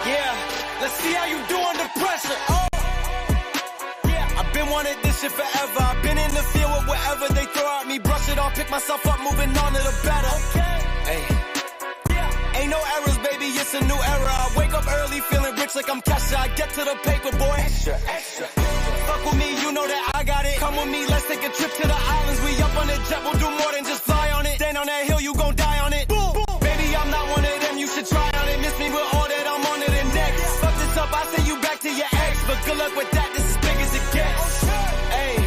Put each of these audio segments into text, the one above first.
Yeah, let's see how you do under pressure. Oh, yeah, I've been wanting this shit forever. I've been in the field with whatever they throw at me. Brush it off, pick myself up, moving on to the better. Okay. Hey. Yeah. Ain't no errors, baby, it's a new era. I wake up early, feeling rich like I'm Kesha. I get to the paper, boy. Extra, extra. Fuck with me, you know that I got it. Come with me, let's take a trip to the islands. We up on the jet, we'll do more than just fly on it. Stand on that hill, you gon' die on it. Boom, boom. Baby, I'm not one of them, you should try on it. Miss me with all that, I'm on to the next. Fuck this up, I send you back to your ex. But good luck with that, this is big as it gets. Hey,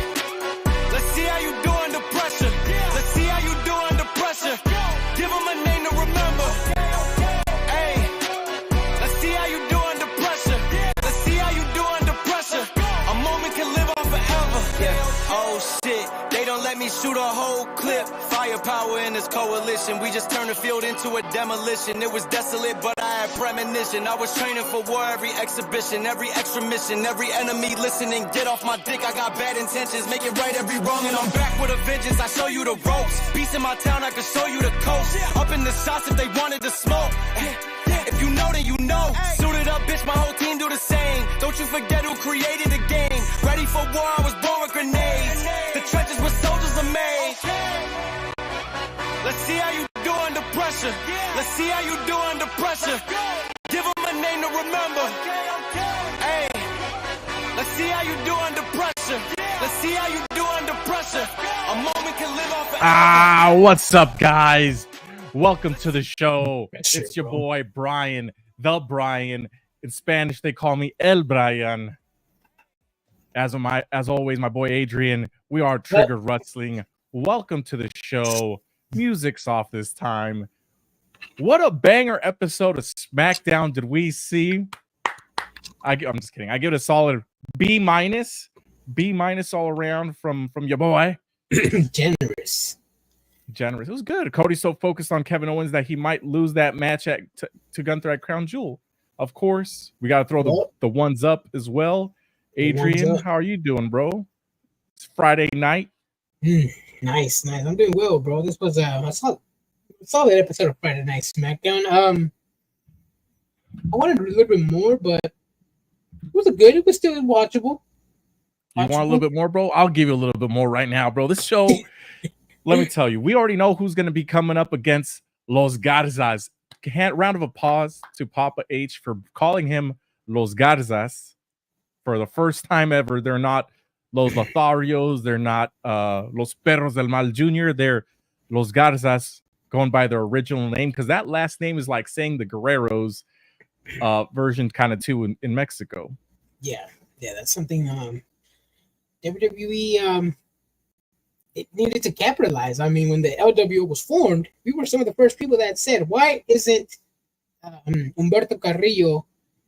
let's see how you do under pressure. Let's see how you do under pressure. Give him a name to remember. Hey, let's see how you do under pressure. Let's see how you do under pressure. A moment can live on forever. Yeah. Oh shit, they don't let me shoot a whole clip. Firepower in this coalition. We just turned the field into a demolition. It was desolate, but I had premonition. I was training for war, every exhibition, every extra mission, every enemy listening. Get off my dick, I got bad intentions. Make it right every wrong, and I'm back with a vengeance. I show you the ropes. Peace in my town, I can show you the coast. Up in the shots if they wanted to smoke. If you know, then you know. Suited up, bitch, my whole team do the same. Don't you forget who created the game. Ready for war, I was born with grenades. The trenches where soldiers are made. Let's see how you do under pressure. Let's see how you do under pressure. Give them a name to remember. Hey, let's see how you do under pressure. Let's see how you do under pressure. A moment can live on forever. What's up, guys? Welcome to the show. It's your boy Brian, the Brian. In Spanish, they call me El Brian. As always, my boy Adrian. We are Triggered Wrestling. Welcome to the show. Music's off this time. What a banger episode of SmackDown did we see? I'm just kidding. I give it a solid B minus all around from your boy. Generous. It was good. Cody's so focused on Kevin Owens that he might lose that match to Gunther at Crown Jewel. Of course, we got to throw the ones up as well. Adrian, how are you doing, bro? It's Friday night. Nice. I'm doing well, bro. This was a solid episode of Friday Night SmackDown. I wanted a little bit more, but it was good. It was still watchable. You want a little bit more, bro? I'll give you a little bit more right now, bro. This show, let me tell you, we already know who's going to be coming up against Los Garzas. Round of applause to Papa H for calling him Los Garzas for the first time ever. They're not Los Lotharios. They're not Los Perros del Mal Jr. They're Los Garzas, going by their original name, because that last name is like saying the Guerreros version kind of too in Mexico. Yeah, that's something WWE it needed to capitalize. I mean, when the LWO was formed, we were some of the first people that said, why isn't Humberto Carrillo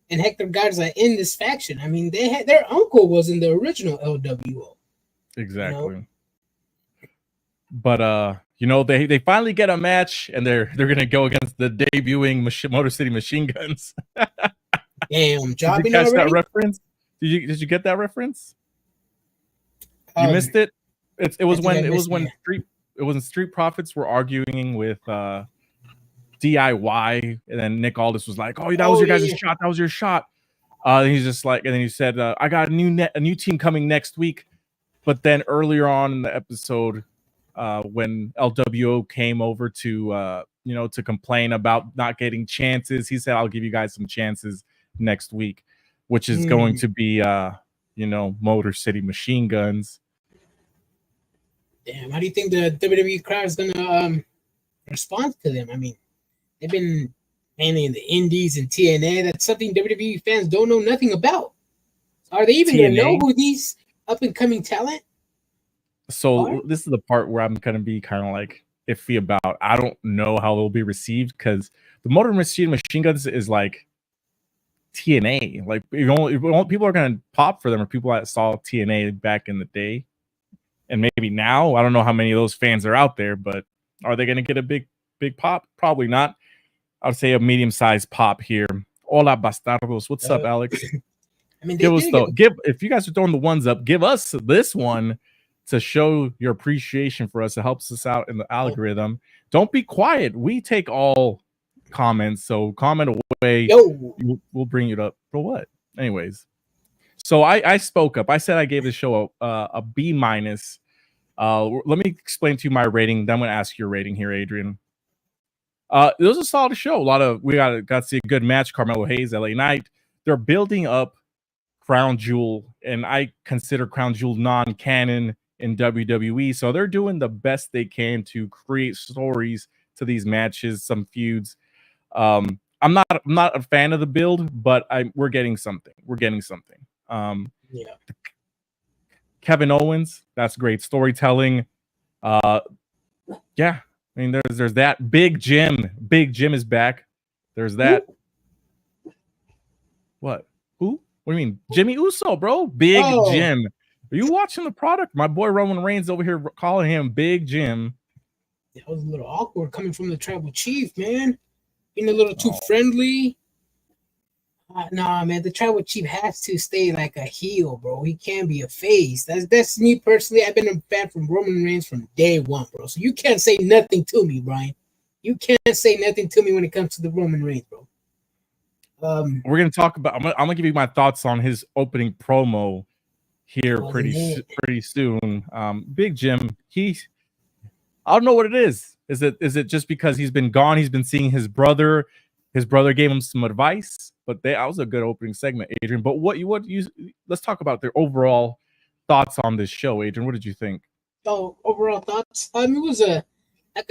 and Hector Garza in this faction? I mean, their uncle was in the original LWO. Exactly. You know? But they finally get a match, and they're gonna go against the debuting Motor City Machine Guns. Damn, jobbing. Did you catch that reference? Did you get that reference? You missed it. It was when Street Profits were arguing with DIY, and then Nick Aldis was like, "Oh, that was your guys' shot. That was your shot." And he's just like, and then he said, "I got a new team coming next week." But then earlier on in the episode, when LWO came over to to complain about not getting chances, he said, "I'll give you guys some chances next week," which is going to be Motor City Machine Guns. Damn, how do you think the WWE crowd is gonna respond to them? I mean, they've been mainly in the Indies and TNA. That's something WWE fans don't know nothing about. Are they even gonna know who these up and coming talent? So this is the part where I'm gonna be kind of like iffy about. I don't know how they'll be received, because the Motor City Machine Guns is like TNA. Like people are gonna pop for them, or people that saw TNA back in the day. And maybe now, I don't know how many of those fans are out there, but are they going to get a big pop? Probably not. I would say a medium-sized pop here. Hola, bastardos. What's up, Alex? I mean, if you guys are throwing the ones up, give us this one to show your appreciation for us. It helps us out in the algorithm. Don't be quiet. We take all comments. So comment away. Yo. We'll bring it up. For what? Anyways. So I spoke up. I said I gave the show a B minus. Let me explain to you my rating. Then I'm going to ask your rating here, Adrian. It was a solid show. We got to see a good match. Carmelo Hayes, LA Knight. They're building up Crown Jewel, and I consider Crown Jewel non-canon in WWE. So they're doing the best they can to create stories to these matches, some feuds. I'm not a fan of the build, but we're getting something. Kevin Owens, that's great storytelling. Yeah, I mean, there's that. Big Jim is back. There's that. What? Who? What do you mean? Jimmy Uso, bro. Big Jim. Are you watching the product? My boy Roman Reigns over here calling him Big Jim. That was a little awkward coming from the tribal chief, man. Being a little too friendly. Nah, man, the tribal chief has to stay like a heel, bro. He can't be a face. That's me personally. I've been a fan from Roman Reigns from day one, bro. So you can't say nothing to me, Brian. You can't say nothing to me when it comes to the Roman Reigns, bro. We're gonna talk about. I'm gonna give you my thoughts on his opening promo here pretty soon. Big Jim, I don't know what it is. Is it just because he's been gone? He's been seeing his brother. His brother gave him some advice, but that was a good opening segment, Adrian. But let's talk about their overall thoughts on this show, Adrian. What did you think? Oh, overall thoughts. It was a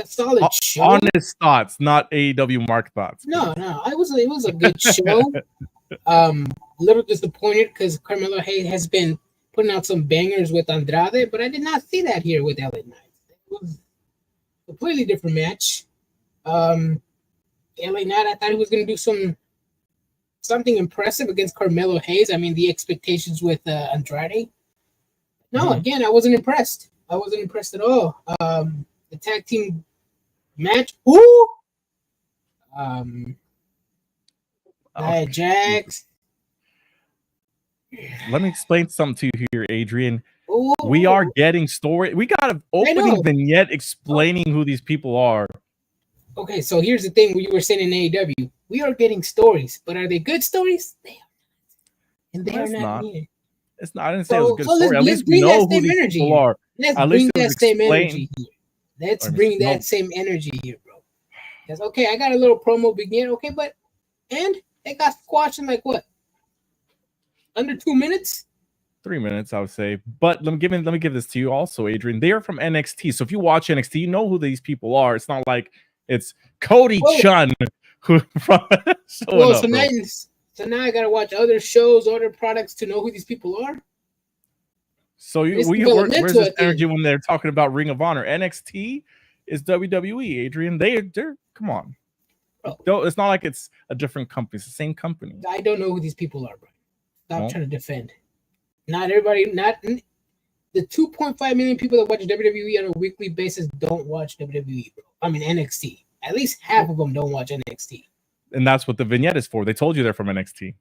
solid show. Honest thoughts, not AEW Mark thoughts. No, it was a good show. A little disappointed because Carmelo Hayes has been putting out some bangers with Andrade, but I did not see that here with LA Knight. It was a completely different match. LA Knight, I thought he was going to do something impressive against Carmelo Hayes. I mean, the expectations with Andrade. No, again, I wasn't impressed. I wasn't impressed at all. The tag team match. Jax. Let me explain something to you here, Adrian. Ooh. We are getting story. We got an opening vignette explaining who these people are. Okay, so here's the thing: you were saying in AEW, we are getting stories, but are they good stories? They are not, and they are not here. It's not. I didn't say it was a good story. At least we know who these people are. Let's bring that same energy here. Let's bring that same energy here, bro. Because okay, I got a little promo begin. Okay, but they got squashed in like what? Under 2 minutes? 3 minutes, I would say. But let me give this to you also, Adrian. They are from NXT. So if you watch NXT, you know who these people are. It's not like it's Cody Chun who from so now I gotta watch other shows, other products to know who these people are. So where's this energy when they're talking about Ring of Honor? NXT is WWE, Adrian. They're come on. Bro. It's not like it's a different company. It's the same company. I don't know who these people are, bro. Stop trying to defend. Not everybody. Not the 2.5 million people that watch WWE on a weekly basis don't watch WWE, bro. I mean NXT. At least half of them don't watch NXT. And that's what the vignette is for. They told you they're from NXT.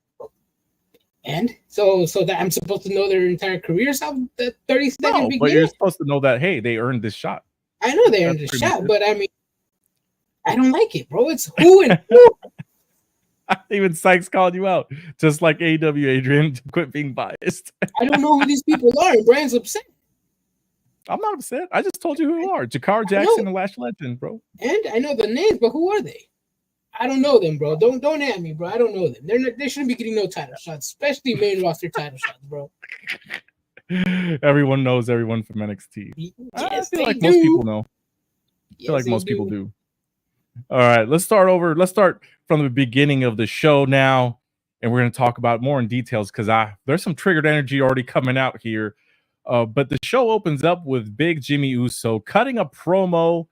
And so that I'm supposed to know their entire careers out the 30-second beginning? But you're supposed to know that, hey, they earned this shot. I know they earned this shot, but I mean, I don't like it, bro. It's who and who. Even Sykes called you out, just like AEW, Adrian, to quit being biased. I don't know who these people are, and Brian's upset. I'm not upset. I just told you who are. Jakar Jackson and Lash Legend, bro. And I know the names, but who are they? I don't know them, bro. Don't at me, bro. I don't know them. They shouldn't be getting no title shots, especially main roster title shots, bro. Everyone knows everyone from NXT. Yes, I feel like most people know. I feel like most people do. All right, let's start over. Let's start from the beginning of the show now, and we're going to talk about more in details because there's some triggered energy already coming out here. But the show opens up with Big Jimmy Uso cutting a promo,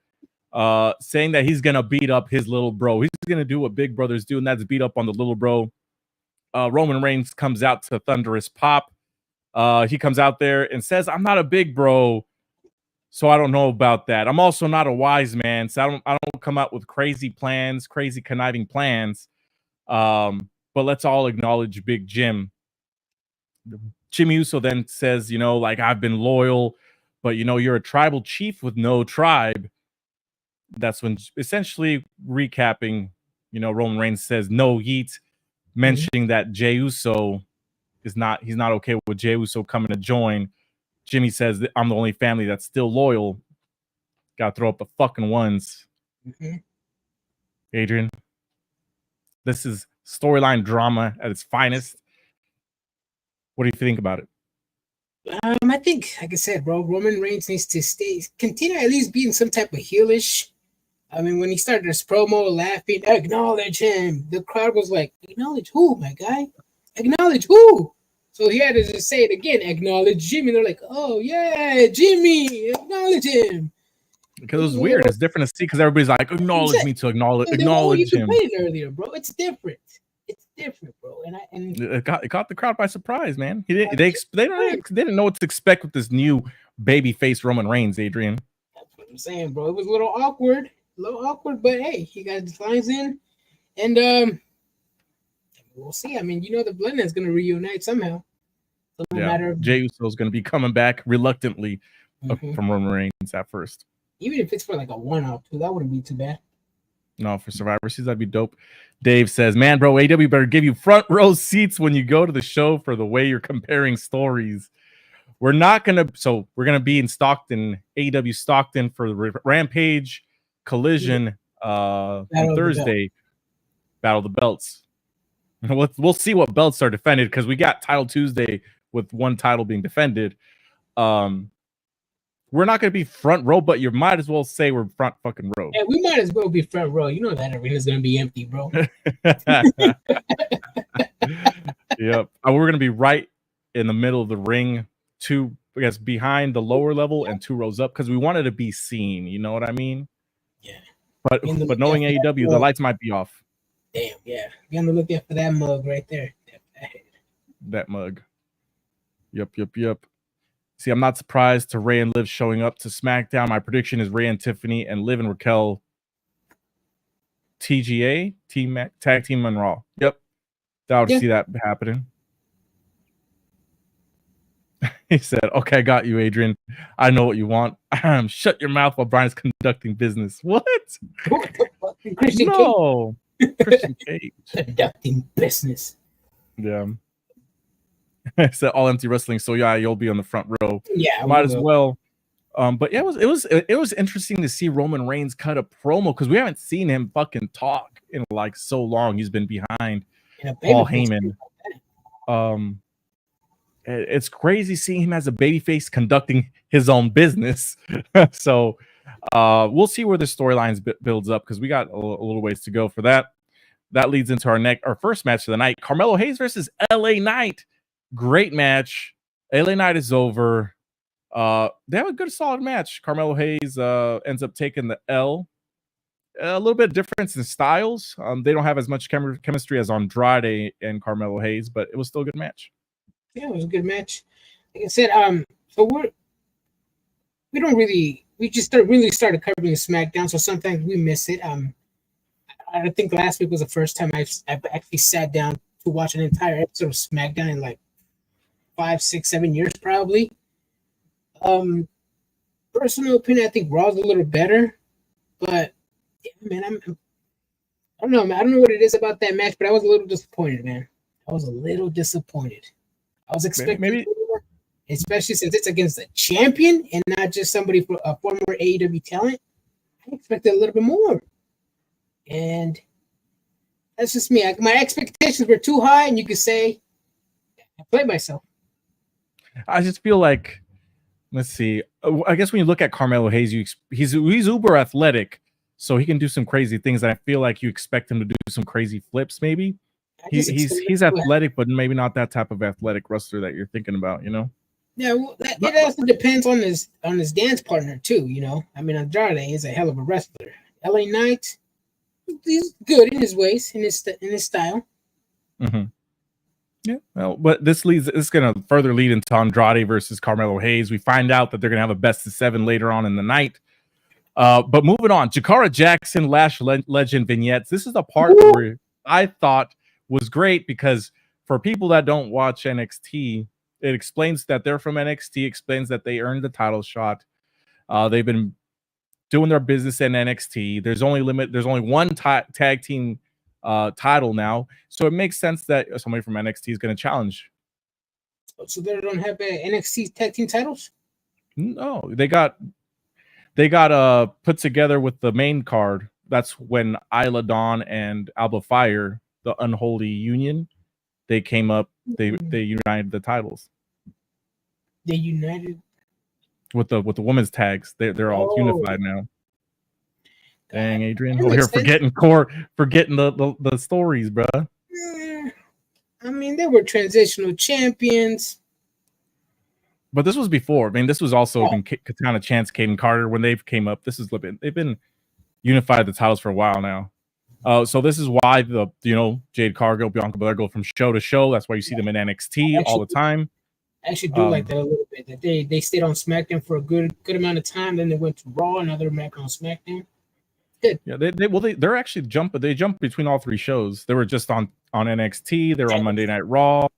saying that he's going to beat up his little bro. He's going to do what big brothers do, and that's beat up on the little bro. Roman Reigns comes out to thunderous pop. He comes out there and says, "I'm not a big bro, so I don't know about that. I'm also not a wise man, so I don't come out with crazy plans, crazy conniving plans. But let's all acknowledge Big Jim." Jimmy Uso then says, I've been loyal, but you're a tribal chief with no tribe. That's when essentially recapping Roman Reigns says no yeet, mentioning that Jey Uso he's not okay with Jey Uso coming to join. Jimmy says that I'm the only family that's still loyal. Gotta throw up the fucking ones. Adrian, this is storyline drama at its finest. What do you think about it? I think, like I said, bro, Roman Reigns needs to continue at least being some type of heelish. I mean, when he started his promo laughing, acknowledge him, the crowd was like, acknowledge who, my guy? Acknowledge who? So he had to just say it again, acknowledge Jimmy. They're like, oh, yeah, Jimmy, acknowledge him. Because it was weird. It's different to see because everybody's like, acknowledge me to acknowledge him. You complained earlier, bro. It's different. It's different, bro. And it caught the crowd by surprise, man. They didn't know what to expect with this new babyface Roman Reigns, Adrian. That's what I'm saying, bro. It was a little awkward, but hey, he got his lines in, and we'll see. I mean, the Bloodline's going to reunite somehow. So no matter Jey Uso is going to be coming back reluctantly from Roman Reigns at first. Even if it's for like a 1-off, too, that wouldn't be too bad. No, for Survivor Series, that'd be dope. Dave says, man, bro, AW better give you front row seats when you go to the show for the way you're comparing stories. We're going to be in Stockton, AW Stockton for the Rampage Collision on Thursday. Battle of the Belts. We'll see what belts are defended because we got Title Tuesday with one title being defended. We're not going to be front row, but you might as well say we're front fucking row. Yeah, we might as well be front row. You know that arena's going to be empty, bro. Yep. We're going to be right in the middle of the ring, behind the lower level and 2 rows up because we wanted to be seen. You know what I mean? Yeah. But knowing AEW, the lights might be off. Damn, yeah. Be on the lookout for that mug right there. That mug. Yep. See, I'm not surprised to Ray and Liv showing up to SmackDown. My prediction is Ray and Tiffany and Liv and Raquel TGA, Tag Team on Raw. Yep. I would see that happening. He said, okay, I got you, Adrian. I know what you want. Shut your mouth while Brian's conducting business. What? Christian Cage. Conducting business. Yeah. It's all empty wrestling, so yeah, you'll be on the front row. Yeah, might as well. But yeah, it was interesting to see Roman Reigns cut a promo because we haven't seen him fucking talk in like so long. He's been behind Paul Heyman. It's crazy seeing him as a babyface conducting his own business. So we'll see where the storylines builds up because we got a little ways to go for that. That leads into our first match of the night: Carmelo Hayes versus LA Knight. Great match. LA Knight is over. They have a good, solid match. Carmelo Hayes ends up taking the L. A little bit of difference in styles. They don't have as much chemistry as Andrade and Carmelo Hayes, but it was still a good match. Yeah, it was a good match. Like I said, so we just started covering SmackDown, so sometimes we miss it. I think last week was the first time I've actually sat down to watch an entire episode of SmackDown in like 5, 6, 7 years probably. Personal opinion, I think Raw's a little better, but yeah, man, I don't know, man. I don't know what it is about that match, but I was a little disappointed, man. I was expecting maybe more, especially since it's against a champion and not just somebody for a former AEW talent. I expected a little bit more, and that's just me. My expectations were too high, and you could say I played myself. I just feel like, let's see. I guess when you look at Carmelo Hayes, he's uber athletic, so he can do some crazy things. And I feel like you expect him to do some crazy flips. Maybe he's athletic, but maybe not that type of athletic wrestler that you're thinking about. You know? Yeah, well, it also depends on his dance partner too. You know, I mean, Andrade is a hell of a wrestler. LA Knight, he's good in his ways, in his style. Mm-hmm. Yeah, well, but this is going to further lead into Andrade versus Carmelo Hayes. We find out that they're going to have a best of 7 later on in the night. But moving on, Jakara Jackson, Lash Legend vignettes. This is the part where I thought was great because for people that don't watch NXT, it explains that they're from NXT, explains that they earned the title shot. They've been doing their business in NXT. There's only one tag team title now. So it makes sense that somebody from NXT is going to challenge. So they don't have NXT tag team titles? No, they got put together with the main card. That's when Isla Dawn and Alba Fire, the unholy union, they came up. They united the titles. They united with the women's tags. They're all unified now. Dang, Adrian, over here forgetting the stories, bro. I mean, they were transitional champions. But this was before. I mean, this was also Katana Chance, Caden Carter when they came up. They've been unified the titles for a while now. So this is why Jade Cargill, Bianca Belair go from show to show. That's why you see them in NXT all the time. I actually do like that a little bit. That they stayed on SmackDown for a good amount of time. Then they went to Raw, and now they're back on SmackDown. Good. Yeah, they're actually they jumped between all three shows. They were just on NXT. They were on Monday Night Raw.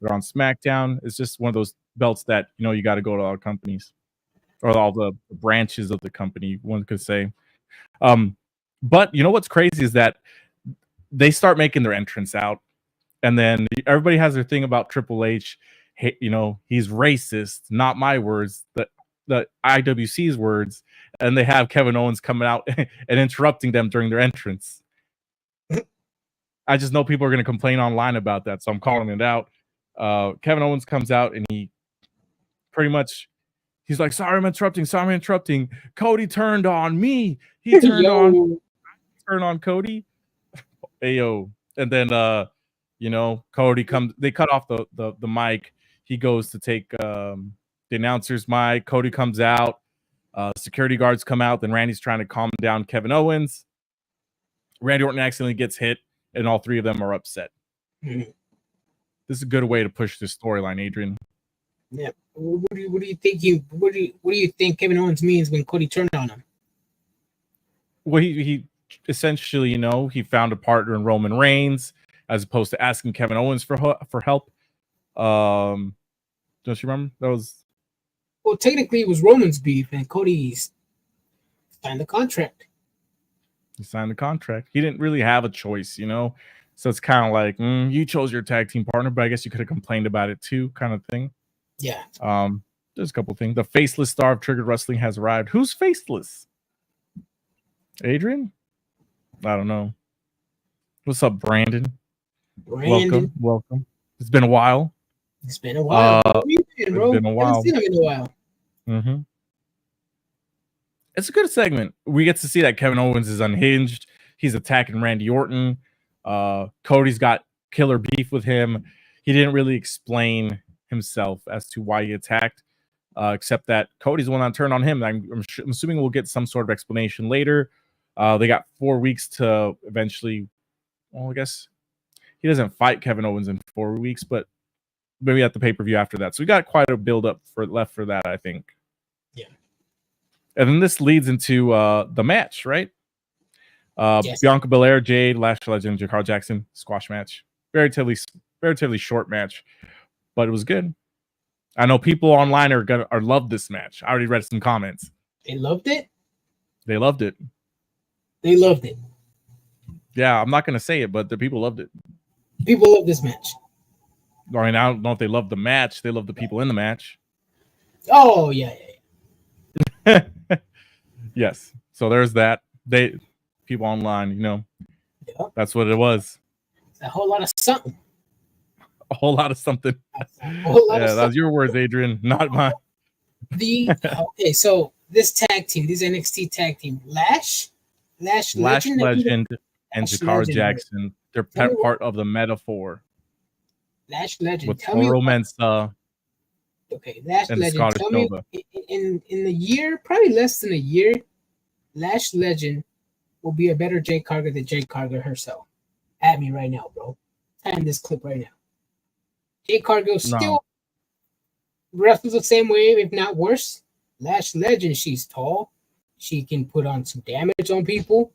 They're on SmackDown. It's just one of those belts that you got to go to all companies or all the branches of the company. One could say. But what's crazy is that they start making their entrance out, and then everybody has their thing about Triple H. He's racist. Not my words. The IWC's words. And they have Kevin Owens coming out and interrupting them during their entrance. I just know people are going to complain online about that, so I'm calling it out. Kevin Owens comes out and he pretty much he's like, "Sorry, I'm interrupting. Cody turned on me. He turned on Cody." Ayo. And then Cody comes. They cut off the mic. He goes to take the announcer's mic. Cody comes out. Security guards come out. Then Randy's trying to calm down Kevin Owens. Randy Orton accidentally gets hit, and all three of them are upset. This is a good way to push this storyline, Adrian. Yeah. What do you think Kevin Owens means when Cody turned on him? Well, he essentially, he found a partner in Roman Reigns as opposed to asking Kevin Owens for help. Don't you remember? That was. Well, technically, it was Roman's beef, and Cody signed the contract. He signed the contract. He didn't really have a choice, So it's kind of like, you chose your tag team partner, but I guess you could have complained about it too, kind of thing. Yeah. There's a couple things. The faceless star of Triggered Wrestling has arrived. Who's faceless? Adrian? I don't know. What's up, Brandon? Welcome. It's been a while. It's been a while. Where you been, bro? It's been a while. I haven't seen him in a while. Mm-hmm. It's a good segment. We get to see that Kevin Owens is unhinged. He's attacking Randy Orton. Cody's got killer beef with him. He didn't really explain himself as to why he attacked, except that Cody's the one that turned on him. I'm assuming we'll get some sort of explanation later. They got 4 weeks to eventually. Well, I guess he doesn't fight Kevin Owens in 4 weeks, but maybe at the pay-per-view after that. So we got quite a build-up left for that, I think. Yeah. And then this leads into the match, right? Yes. Bianca Belair, Jade, Lash Legend, Jakar Jackson, squash match. Relatively short match, but it was good. I know people online are love this match. I already read some comments. They loved it? They loved it. They loved it. Yeah, I'm not going to say it, but the people loved it. People love this match. I mean, I don't know if they love the match. They love the people in the match. Oh, yeah. Yes. So there's that. People online, Yeah. That's what it was. It's a whole lot of something. A whole lot of something. That was your words, Adrian, not mine. Okay, so this tag team, this NXT tag team, Lash Legend, and Jakar Jackson. They're part of the Metaphor. Lash Legend. With Oro Mensah. Okay, Lash and Legend. Scottish Tell Nova. me, in a year, probably less than a year, Lash Legend will be a better Jade Cargill than Jade Cargill herself. At me right now, bro. Time this clip right now. Jade Cargill still wrestles the same way, if not worse. Lash Legend, she's tall. She can put on some damage on people.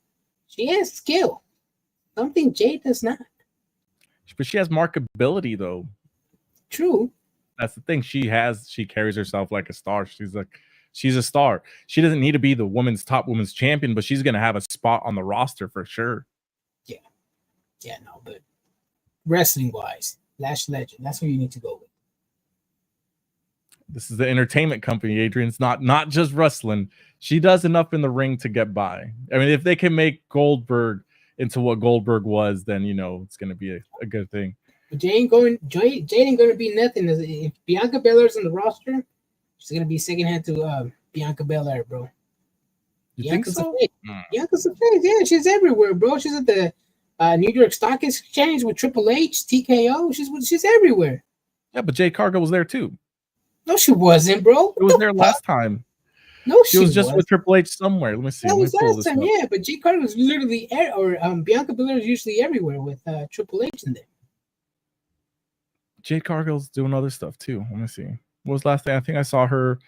She has skill. Something Jade does not. But she has markability, though. True. That's the thing. She carries herself like a star. She's a star. She doesn't need to be the top women's champion, but she's going to have a spot on the roster for sure. Yeah. Yeah, no, but wrestling wise, Lash Legend. That's what you need to go with. This is the entertainment company, Adrian. It's not just wrestling. She does enough in the ring to get by. I mean, if they can make Goldberg into what Goldberg was, then it's going to be a good thing. But Jade ain't going to be nothing. If Bianca Belair's on the roster, she's going to be secondhand to Bianca Belair, bro. You think so? Bianca's a face. Yeah, she's everywhere, bro. She's at the New York Stock Exchange with Triple H, TKO. She's everywhere. Yeah, but Jade Cargill was there too. No, she wasn't, bro. It was there last time. No, she was just with Triple H somewhere. Let me see. That was last time, yeah. But Jade Cargill was literally, Bianca Belair is usually everywhere with Triple H in there. Jade Cargill's doing other stuff too. Let me see. What was last thing? I think I saw her.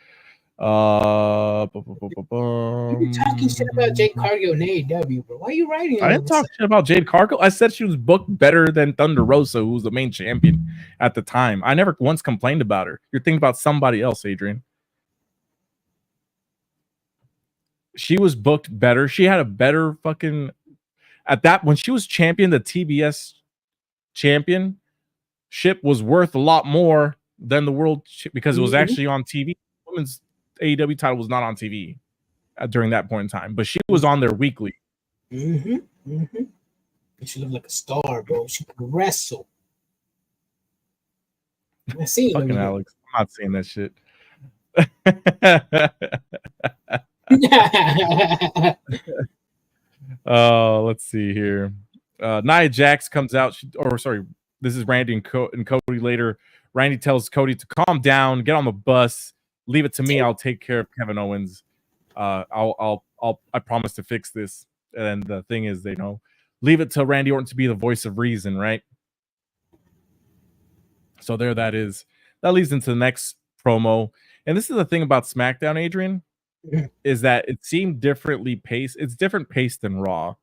You're talking shit about Jade Cargill in AEW, bro. Why are you writing? I didn't talk shit about Jade Cargill. I said she was booked better than Thunder Rosa, who was the main champion at the time. I never once complained about her. You're thinking about somebody else, Adrian. She was booked better. She had a better fucking when she was champion, the TBS championship was worth a lot more than the world because it was actually on TV. Women's AEW title was not on TV during that point in time, but she was on there weekly. She looked like a star, bro. She could wrestle. I see fucking Alex. I'm not saying that shit. Let's see here. Nia Jax comes out. This is Randy and Cody later. Randy tells Cody to calm down, get on the bus, leave it to me. I'll take care of Kevin Owens. I promise to fix this. And the thing is, leave it to Randy Orton to be the voice of reason, right? So there that is. That leads into the next promo. And this is the thing about SmackDown, Adrian, is that it seemed differently paced. It's different paced than Raw.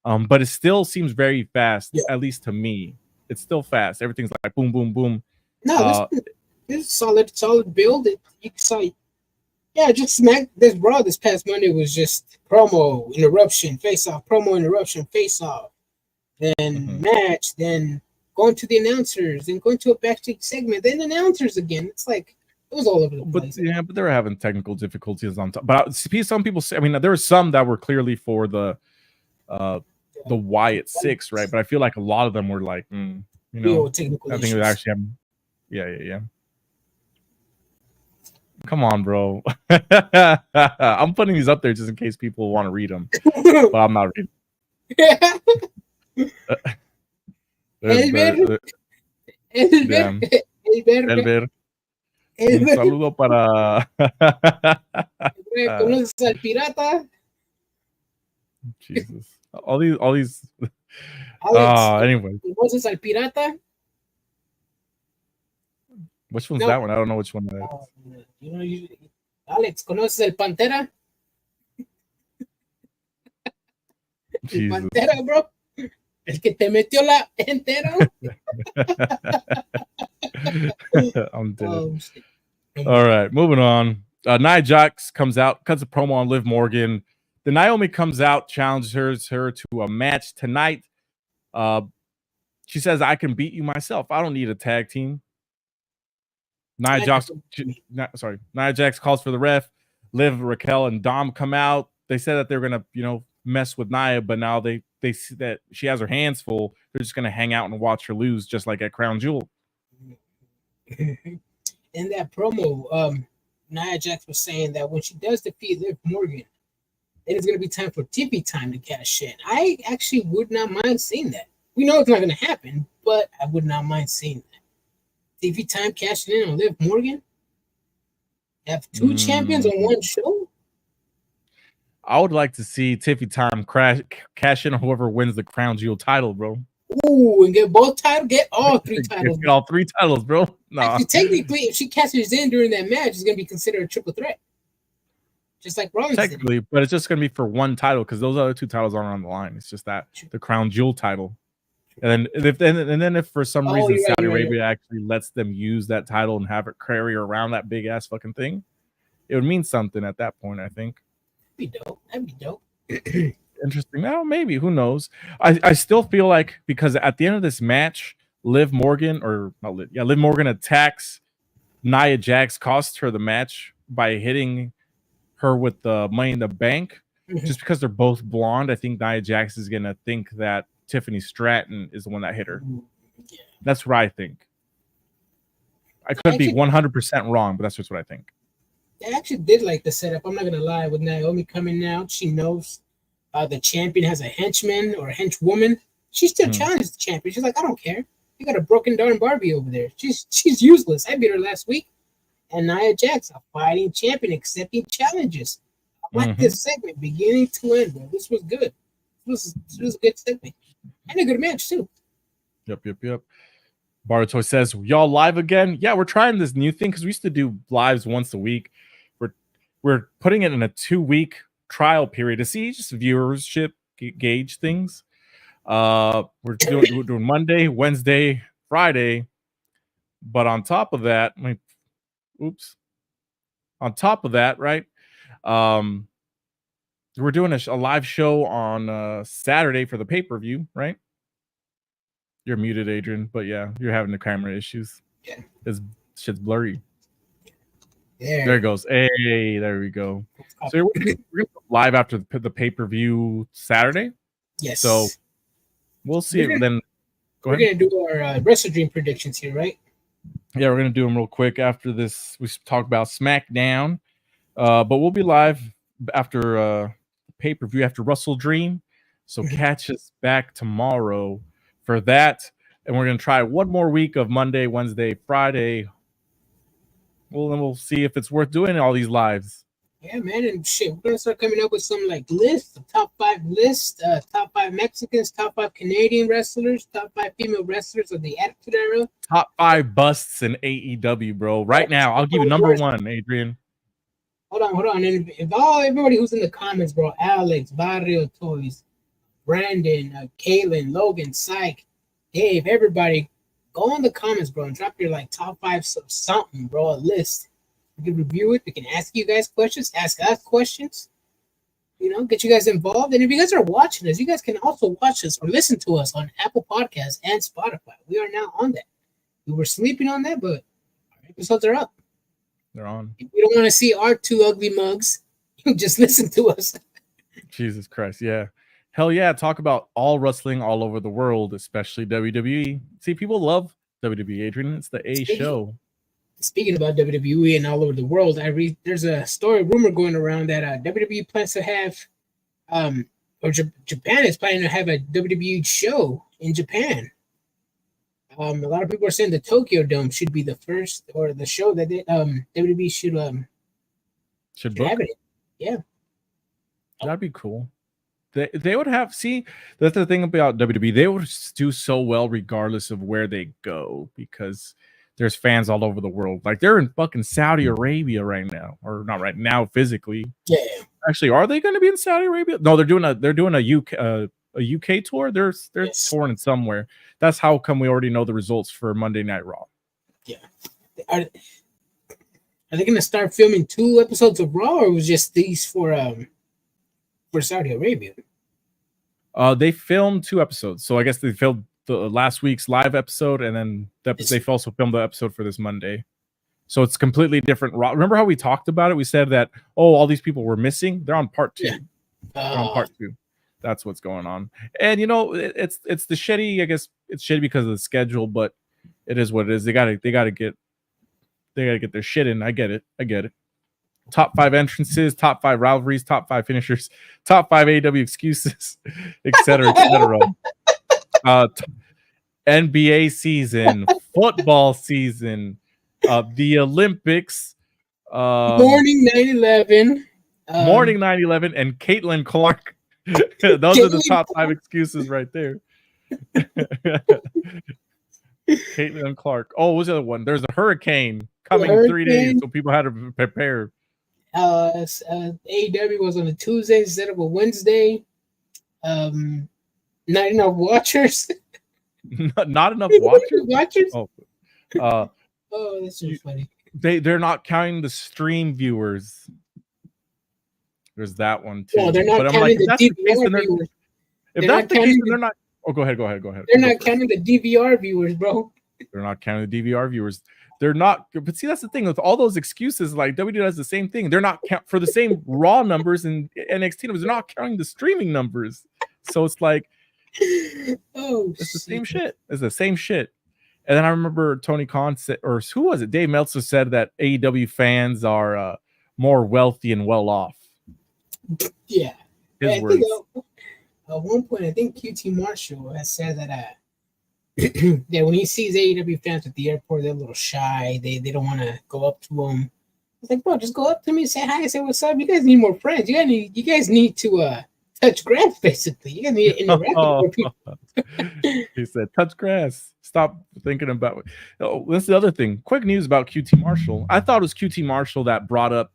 But it still seems very fast, at least to me. It's still fast. Everything's like boom, boom, boom. No, this is solid build. You saw, just this Raw this past Monday was just promo, interruption, face off, promo, interruption, face off, then match, then going to the announcers, then going to a backstage segment, then announcers again. It's like it was all over the place. But they were having technical difficulties on top. But some people say, I mean, there were some that were clearly for the Wyatt 6, right? But I feel like a lot of them were like, I think it was actually having. Yeah. Come on, bro. I'm putting these up there just in case people want to read them, but I'm not reading. Un saludo para. ¿Conoces al pirata? Jesus. All these. Alex, anyway. ¿conoces al pirata? Which one's that one? I don't know which one that is. Alex, ¿conoces el Pantera? El Pantera, bro. El que te metió la entero. I'm dead. All right, moving on. Nia Jax comes out, cuts a promo on Liv Morgan. Then Naomi comes out, challenges her to a match tonight. She says, I can beat you myself. I don't need a tag team. Nia Jax calls for the ref. Liv, Raquel, and Dom come out. They said that they're gonna, mess with Nia, but now they see that she has her hands full. They're just gonna hang out and watch her lose, just like at Crown Jewel. In that promo, Nia Jax was saying that when she does defeat Liv Morgan, then it's gonna be time for TV time to cash in. I actually would not mind seeing that. We know it's not gonna happen, but I would not mind seeing that. TV time cashing in on Liv Morgan? Have two champions on one show? I would like to see Tiffy Time cash in on whoever wins the Crown Jewel title, bro. Ooh, and get both titles? Get all three titles. Get all three titles, bro. No. Actually, technically, if she cashes in during that match, it's going to be considered a triple threat. Just like Rollins technically, did. But it's just going to be for one title because those other two titles aren't on the line. It's just that the Crown Jewel title. And then if for some reason Saudi Arabia actually lets them use that title and have it carry around that big ass fucking thing, it would mean something at that point, I think. That'd be dope. interesting. Now, maybe, who knows? I still feel like, because at the end of this match, Liv Morgan, or not Liv, Liv Morgan attacks Nia Jax, costs her the match by hitting her with the Money in the Bank. Just because they're both blonde, I think Nia Jax is gonna think that Tiffany Stratton is the one that hit her. That's what I think. I could be 100% wrong, but that's just what I think. I actually did like the setup. I'm not gonna lie. With Naomi coming out, she knows the champion has a henchman or a henchwoman. She still challenges the champion. She's like, I don't care. You got a broken darn Barbie over there. She's useless. I beat her last week. And Nia Jax, a fighting champion, accepting challenges. I like this segment, beginning to end, bro. This was good. This was a good segment. And a good match, too. Yep. Baruto says, y'all live again? Yeah, we're trying this new thing because we used to do lives once a week. We're putting it in a 2-week trial period to see just viewership gauge things. We're doing Monday, Wednesday, Friday. But on top of that, on top of that, right? We're doing a live show on Saturday for the pay-per-view, right? You're muted, Adrian, but yeah, you're having the camera issues. Yeah. It's shit's blurry. Yeah. There it goes. Hey, there we go. So we're gonna go live after the pay-per-view Saturday. Yes. So we'll see. We're gonna do our Wrestle Dream predictions here, right? Yeah, we're gonna do them real quick after this. We talk about SmackDown, but we'll be live after pay-per-view after Wrestle Dream. So catch us back tomorrow for that, and we're gonna try one more week of Monday, Wednesday, Friday. Well, then we'll see if it's worth doing all these lives. Yeah, man, and shit, we're gonna start coming up with some like lists, the top 5 list, top 5 Mexicans, top 5 Canadian wrestlers, top 5 female wrestlers of the Attitude Era, top 5 busts in AEW, bro. Right now, I'll give you number 1, Adrian. Hold on, and if everybody who's in the comments, bro, Alex, Barrio Toys, Brandon, Kaylin, Logan, Syke, Dave, everybody, go in the comments, bro, and drop your like top 5 something, bro, a list. We can review it. We can ask you guys questions, ask us questions, get you guys involved. And if you guys are watching us, you guys can also watch us or listen to us on Apple Podcasts and Spotify. We are now on that. We were sleeping on that, but our episodes are up. They're on. If you don't want to see our 2 ugly mugs, you just listen to us. Jesus Christ, yeah. Hell yeah, talk about all wrestling all over the world, especially WWE. See, people love WWE, Adrian. It's the show. Speaking about WWE and all over the world, there's a rumor going around that WWE plans to have, Japan is planning to have a WWE show in Japan. A lot of people are saying the Tokyo Dome should be the first, or the show that WWE should book. have it. Yeah, that'd be cool. They would have, see, that's the thing about WWE. They would do so well regardless of where they go, because there's fans all over the world. Like, they're in fucking Saudi Arabia right now, or not right now physically. Yeah. Actually, are they going to be in Saudi Arabia? No, they're doing a UK tour. They're touring somewhere. That's how come we already know the results for Monday Night Raw. Yeah. Are they going to start filming 2 episodes of Raw, or was just these for Saudi Arabia? They filmed 2 episodes. So I guess they filmed the last week's live episode, and then they've also filmed the episode for this Monday. So it's completely different. Remember how we talked about it? We said that, all these people were missing. They're on part 2. Yeah. They're on part 2. That's what's going on. And it's the shitty. I guess it's shitty because of the schedule, but it is what it is. They gotta get their shit in. I get it. Top 5 entrances, top 5 rivalries, top 5 finishers, top 5 AEW excuses, etc. NBA season, football season, the Olympics, morning 9/11, morning 9/11, and Caitlin Clark. Those are the top 5 excuses right there. Caitlin Clark. Oh, what was the other one? There's a hurricane coming in 3 days, so people had to prepare. AEW was on a Tuesday instead of a Wednesday. Not enough watchers. Not enough watchers. Oh, that's so funny. They're not counting the stream viewers. There's that one too. Well, they're not but I'm counting like, if that's the case, then viewers. if that's the case, then they're not. Oh, go ahead. They're not counting the DVR viewers, bro. They're not counting the DVR viewers. They're not. But see, that's the thing with all those excuses. Like WWE does the same thing. They're not count for the same Raw numbers and NXT numbers. They're not counting the streaming numbers. So it's like, it's the same shit. It's the same shit. And then I remember Tony Khan said, or who was it? Dave Meltzer said that AEW fans are more wealthy and well off. Yeah. His words. At one point, I think QT Marshall has said that that when he sees AEW fans at the airport, they're a little shy. They don't want to go up to him. I was like, bro, just go up to me, say hi, say what's up. You guys need more friends. You guys need to touch grass, basically. You guys need to interact with more people. He said, touch grass. Stop thinking about it. Oh, that's the other thing. Quick news about QT Marshall. I thought it was QT Marshall that brought up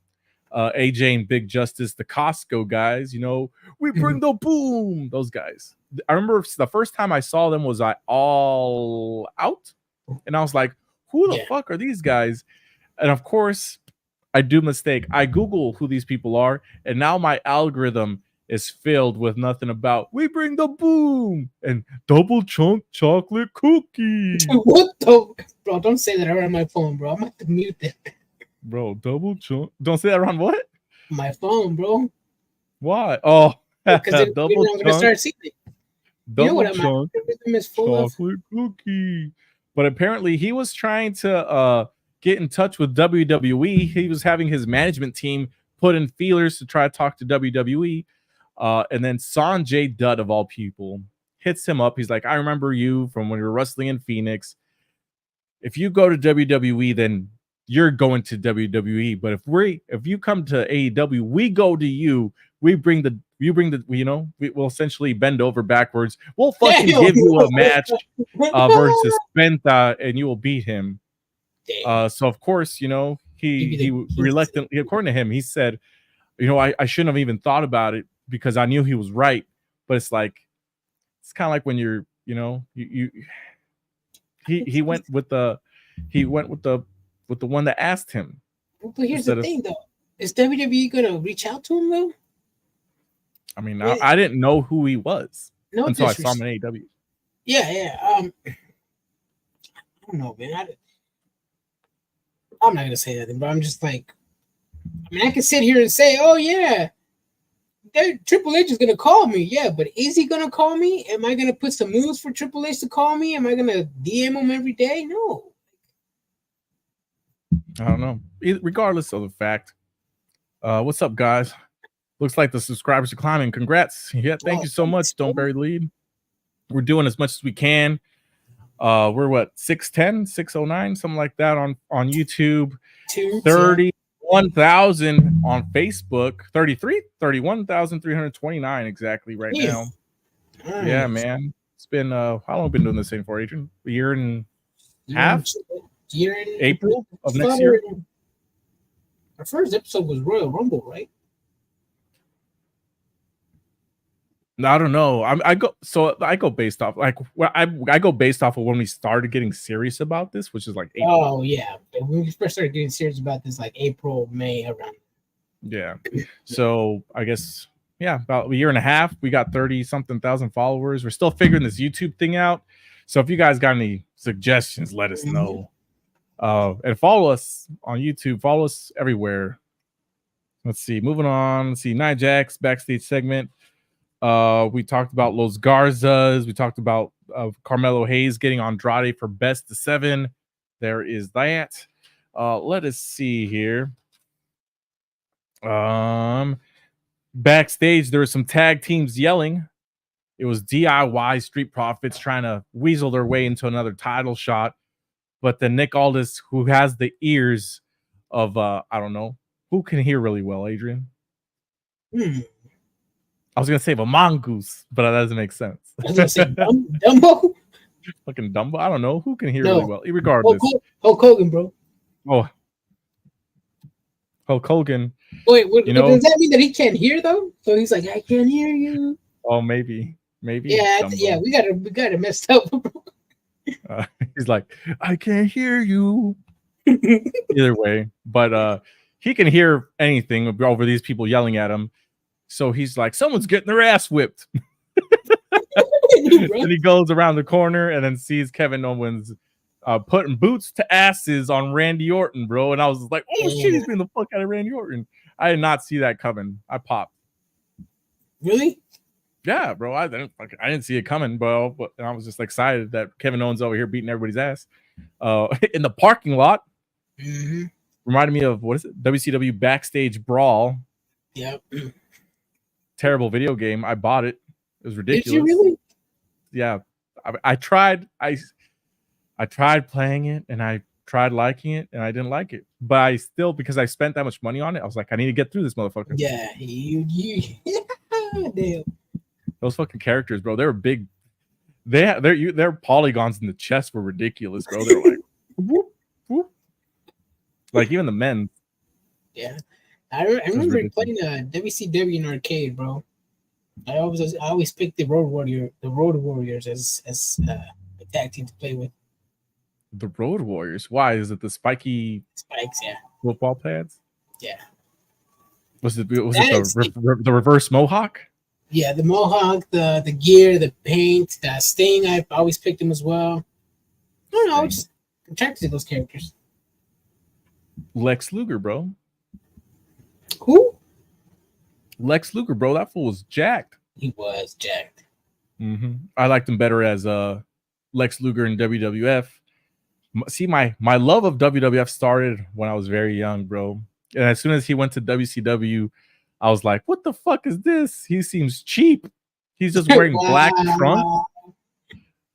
AJ and Big Justice, the Costco guys. You know, we bring the boom. Those guys. I remember the first time I saw them was at All Out, and I was like, who the fuck are these guys? And of course, I do mistake. I Google who these people are, and now my algorithm is filled with nothing about we bring the boom and double chunk chocolate cookie. What the bro? Don't say that around my phone, bro. I'm gonna have to mute that. Bro, double chunk. Don't say that around what? My phone, bro. Why? Oh, because double chunk. I'm gonna start seeing it. Double chunk chocolate cookie. But apparently he was trying to get in touch with WWE. He was having his management team put in feelers to try to talk to WWE. And then Sanjay Dutt, of all people, hits him up. He's like, I remember you from when you were wrestling in Phoenix. If you go to WWE, then you're going to WWE. But if you come to AEW, we go to you. You bring the, we'll essentially bend over backwards. We'll fucking give you a match versus Penta, and you will beat him. So of course, he reluctantly, according to him, he said, I shouldn't have even thought about it because I knew he was right. But it's like, it's kind of like when you're, he went with the one that asked him. But here's the thing, though. Is WWE gonna reach out to him though? I mean, I didn't know who he was until I saw him in AEW. Yeah. I don't know, man. I'm not gonna say nothing, but I'm just like, I can sit here and say, oh yeah, Triple H is gonna call me. Yeah, but is he gonna call me? Am I gonna put some moves for Triple H to call me? Am I gonna DM him every day? No. I don't know. Regardless of the fact, what's up, guys? Looks like the subscribers are climbing. Congrats. Yeah, thank you so much. Don't bury the lead. We're doing as much as we can. We're what, 610, 609, something like that on YouTube. 31,000 on Facebook. 31,329 exactly right now. Nice. Yeah, man. It's been how long have we been doing this thing for, Adrian? A year and a half? April of next year. Our first episode was Royal Rumble, right? I don't know. I go based off I go based off of when we started getting serious about this, which is like April. Oh yeah, when we first started getting serious about this, like April, May, around. Yeah. So I guess about a year and a half. We got 30-something thousand followers. We're still figuring this YouTube thing out. So if you guys got any suggestions, let us know. And follow us on YouTube. Follow us everywhere. Let's see. Moving on. Let's see. Nia Jax backstage segment. We talked about Los Garzas. We talked about Carmelo Hayes getting Andrade for best of 7. There is that. Let us see here. Backstage, there were some tag teams yelling. It was DIY Street Profits trying to weasel their way into another title shot. But then Nick Aldis, who has the ears of, I don't know, who can hear really well, Adrian? I was going to say a mongoose, but that doesn't make sense. I was going to say Dumbo? Fucking Dumbo? I don't know. Who can hear really well? Regardless. Hulk Hogan, bro. Oh. Hulk Hogan. Wait, does that mean that he can't hear, though? So he's like, I can't hear you. Oh, maybe. Yeah, we got it messed up, bro. He's like, I can't hear you. Either way, but he can hear anything over these people yelling at him. So he's like, someone's getting their ass whipped. And he goes around the corner and then sees Kevin Owens putting boots to asses on Randy Orton, bro. And I was like, oh shit, he's beating the fuck out of Randy Orton. I did not see that coming. I popped. Really? Yeah, bro. I didn't see it coming, bro. But I was just excited that Kevin Owens over here beating everybody's ass in the parking lot. Mm-hmm. Reminded me of, what is it? WCW Backstage Brawl. Yep. Terrible video game. I bought it. It was ridiculous. Did you really? Yeah. I tried playing it and I tried liking it and I didn't like it. But I still, because I spent that much money on it, I was like, I need to get through this motherfucker. Yeah. Damn. Those fucking characters, bro, they were big. Their polygons in the chest were ridiculous, bro. They were like, whoop, whoop. Like even the men. Yeah. I remember playing WCW in arcade, bro. I always picked the Road Warriors as a tag team to play with. The Road Warriors. Why is it the spiky spikes? Yeah. Football pads. Yeah. Was it the reverse mohawk? Yeah, the mohawk, the gear, the paint, the Sting. I always picked them as well. I don't know. I was just attracted to those characters. Lex Luger, bro. Who? Lex Luger, bro. That fool was jacked. He was jacked. Mm-hmm. I liked him better as Lex Luger in WWF. See, my love of WWF started when I was very young, bro. And as soon as he went to WCW, I was like, what the fuck is this? He seems cheap. He's just wearing black trunks.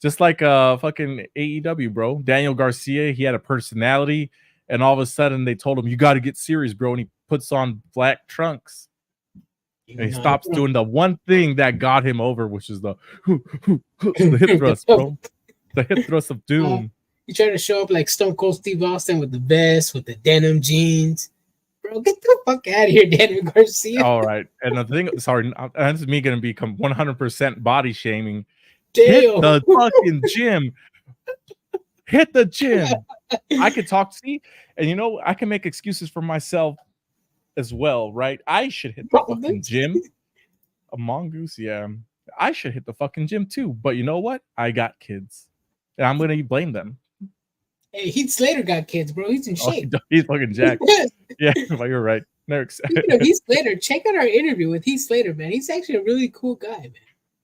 Just like fucking AEW, bro. Daniel Garcia, he had a personality. And all of a sudden, they told him, you got to get serious, bro. And he puts on black trunks. And he stops doing the one thing that got him over, which is the hip thrust, bro. The hip thrust of doom. He tried to show up like Stone Cold Steve Austin with the vest, with the denim jeans. Bro, get the fuck out of here, Daniel Garcia. All right. And the thing, sorry, that's me going to become 100% body shaming. Damn. Hit the fucking gym. Hit the gym. I could talk, see, and you know, I can make excuses for myself as well, right? I should hit the fucking gym. A mongoose, yeah. I should hit the fucking gym too. But you know what? I got kids. And I'm going to blame them. Hey, Heath Slater got kids, bro. He's in shape. He's fucking jacked. Yeah, but you're right. Heath Slater, check out our interview with Heath Slater, man. He's actually a really cool guy, man.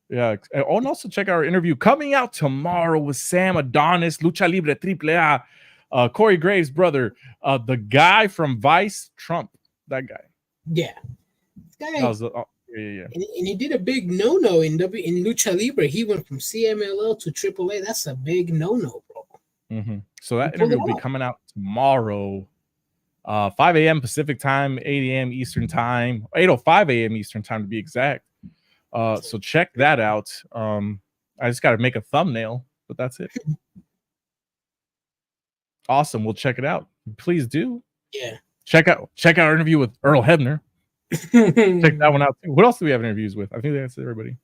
Yeah. And also check out our interview coming out tomorrow with Sam Adonis, Lucha Libre AAA, Corey Graves' brother, the guy from Vice, Trump. That guy. Yeah. This guy. That was yeah. And he did a big no-no in Lucha Libre. He went from CMLL to AAA. That's a big no-no, bro. Mm-hmm. So that interview will be coming out tomorrow, 5 a.m. Pacific time, 8 a.m. Eastern time, 8:05 a.m. Eastern time to be exact. So check that out. I just got to make a thumbnail, but that's it. Awesome. We'll check it out. Please do. Yeah. Check out our interview with Earl Hebner. Check that one out too. What else do we have interviews with? I think that's everybody.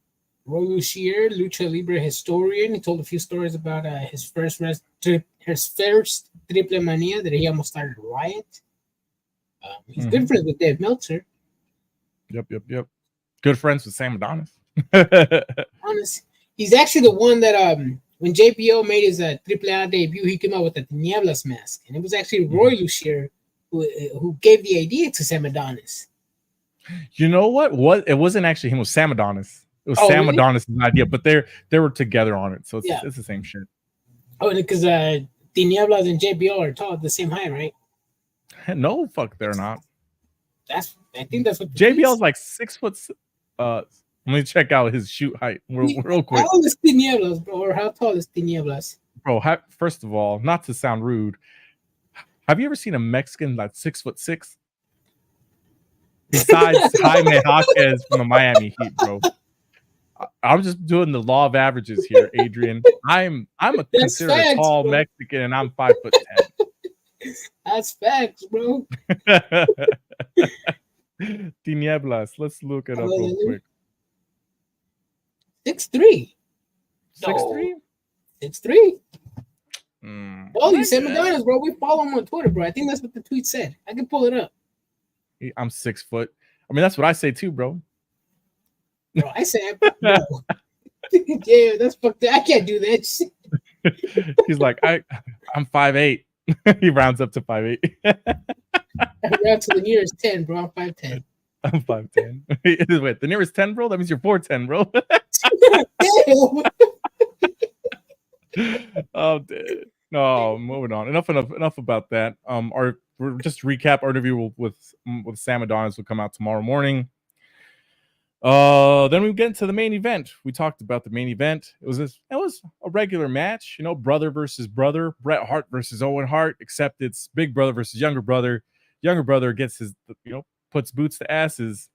Roy Lucier, Lucha Libre historian. He told a few stories about his first Triple Mania that he almost started a riot. He's good friends with Dave Meltzer. Yep. Good friends with Sam Adonis. Honest, he's actually the one that when JPO made his AAA debut, he came out with the Tinieblas mask, and it was actually Roy Lucier who gave the idea to Sam Adonis. You know what? It wasn't actually him. It was Sam Adonis. It was Sam Adonis' idea, but they were together on it, so it's the same shit. Oh, because Tinieblas and JBL are tall at the same height, right? No, fuck, they're not. I think that's what JBL's like 6 foot. Let me check out his shoot height real quick. How old is Tinieblas, bro? Or how tall is Tinieblas? Bro, first of all, not to sound rude, have you ever seen a Mexican like 6'6"? Besides Jaime Jaquez from the Miami Heat, bro. I'm just doing the law of averages here, Adrian. I'm considered a tall Mexican, and I'm 5'10". That's facts, bro. Tinieblas. Let's look it up real quick. 6'3". 6'3"? 6'3". Oh, you said Madonna's, bro. We follow him on Twitter, bro. I think that's what the tweet said. I can pull it up. I'm 6 foot. I mean, that's what I say too, bro. Bro, I said, no. Yeah, that's fucked up. I can't do that shit. He's like, I'm 5'8". He rounds up to 5'8". I round to the nearest 10, bro. I'm 5'10. I'm 5'10". Wait, the nearest 10, bro? That means you're 4'10", bro. Oh, dude. No, moving on. Enough about that. We're just to recap our interview with Sam Adonis will come out tomorrow morning. Then we get into the main event. We talked about the main event. It was a regular match, brother versus brother, Bret Hart versus Owen Hart, except it's big brother versus younger brother. Younger brother gets his, puts boots to asses,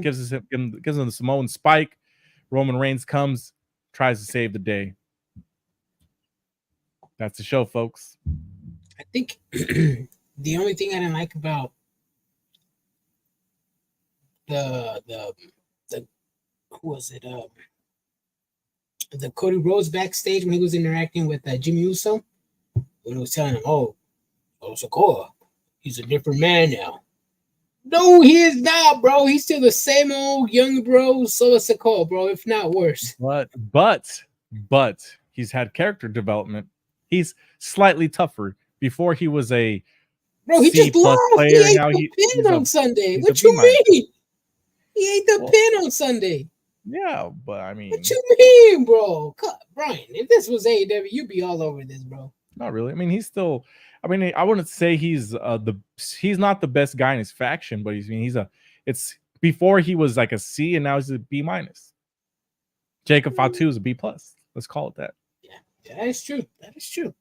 gives him the Samoan spike. Roman Reigns comes, tries to save the day. That's the show, folks. I think the only thing I didn't like about the who was it? The Cody Rhodes backstage when he was interacting with Jimmy Uso, when he was telling him, "Oh, Sikoa, he's a different man now." No, he is not, bro. He's still the same old young bro, Solo Sikoa, bro, if not worse. But he's had character development. He's slightly tougher. Before he was a bro. He just lost. Player. He ate now the pin on Sunday. What you mean? He ate the pin on Sunday. Yeah, but I mean, what you mean, bro? Brian, if this was AEW, you'd be all over this, bro. Not really. I mean, he's still. I mean, I wouldn't say he's not the best guy in his faction, but it's before he was like a C and now he's a B minus. Jacob Fatu is a B plus. Let's call it that. Yeah, that is true. That is true.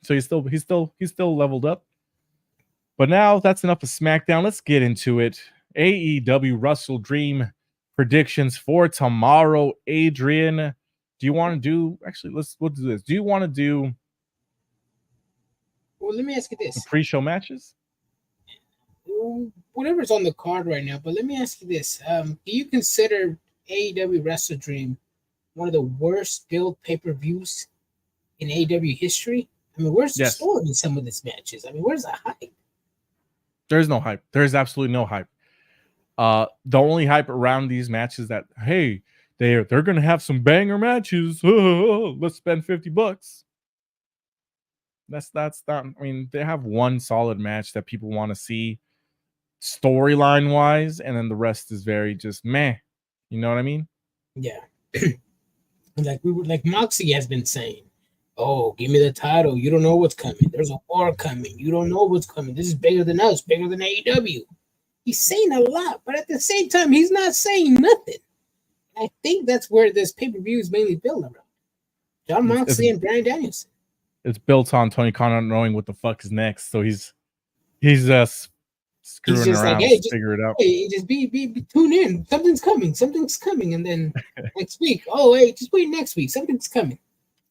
So he's still leveled up. But now that's enough of SmackDown. Let's get into it. AEW Wrestle Dream predictions for tomorrow. Adrian, do you want to do? Actually, we'll do this. Do you want to do? Well, let me ask you this: the pre-show matches, whatever's on the card right now. But let me ask you this: do you consider AEW Wrestle Dream one of the worst build pay-per-views in AEW history? I mean, where's the story in some of these matches? I mean, where's the hype? There's no hype. There's absolutely no hype. The only hype around these matches that, hey, they're gonna have some banger matches. Let's spend $50. That's not. I mean, they have one solid match that people want to see, storyline wise, and then the rest is very just meh. You know what I mean? Yeah. like Moxie has been saying, "Oh, give me the title. You don't know what's coming. There's a war coming. You don't know what's coming. This is bigger than us, bigger than AEW." He's saying a lot, but at the same time, he's not saying nothing. I think that's where this pay-per-view is mainly built around. Jon Moxley and Bryan Danielson. It's built on Tony Khan not knowing what the fuck is next, so he's just screwing around, like, hey, figure it out. Hey, just be tune in. Something's coming, and then next week, oh hey, just wait next week. Something's coming.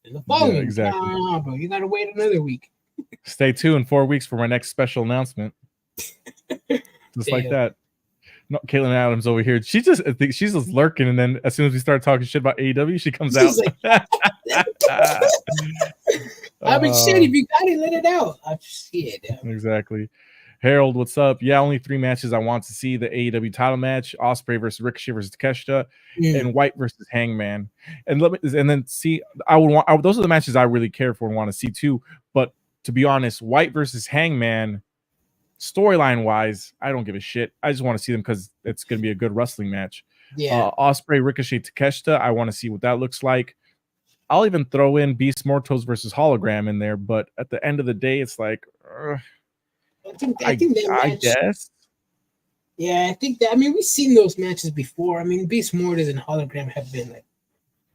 And the following, exactly. Nah, bro, you gotta wait another week. Stay tuned 4 weeks for my next special announcement. Just like that. No, Caitlin Adams over here. She's just lurking, and then as soon as we start talking shit about AEW, she comes out. Like, I mean, shit, if you got it, let it out. Shit. Exactly. Harold, what's up? Yeah, only 3 matches I want to see: the AEW title match, Ospreay versus Ricochet versus Takeshita, and White versus Hangman. And then see, those are the matches I really care for and want to see too. But to be honest, White versus Hangman, storyline wise, I don't give a shit. I just want to see them because it's going to be a good wrestling match. Yeah. Ospreay, Ricochet, Takeshita, I want to see what that looks like. I'll even throw in Beast Mortos versus Hologram in there, but at the end of the day, it's like, I think that match, I guess. Yeah, I think that. I mean, we've seen those matches before. I mean, Beast Mortos and Hologram have been like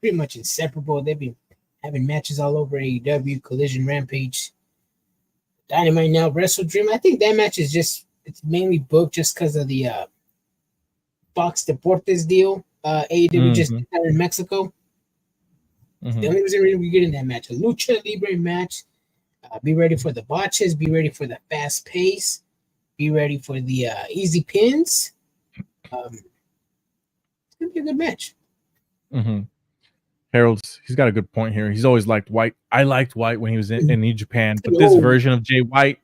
pretty much inseparable. They've been having matches all over AEW, Collision, Rampage, Dynamite now, Wrestle Dream. I think that match is it's mainly booked just because of the Fox Deportes deal. AEW just did that in Mexico. The only reason we're getting that match, a Lucha Libre match. Be ready for the botches. Be ready for the fast pace. Be ready for the easy pins. It's gonna be a good match. Harold's, he's got a good point here. He's always liked White. I liked White when he was in New Japan, but this version of Jay White,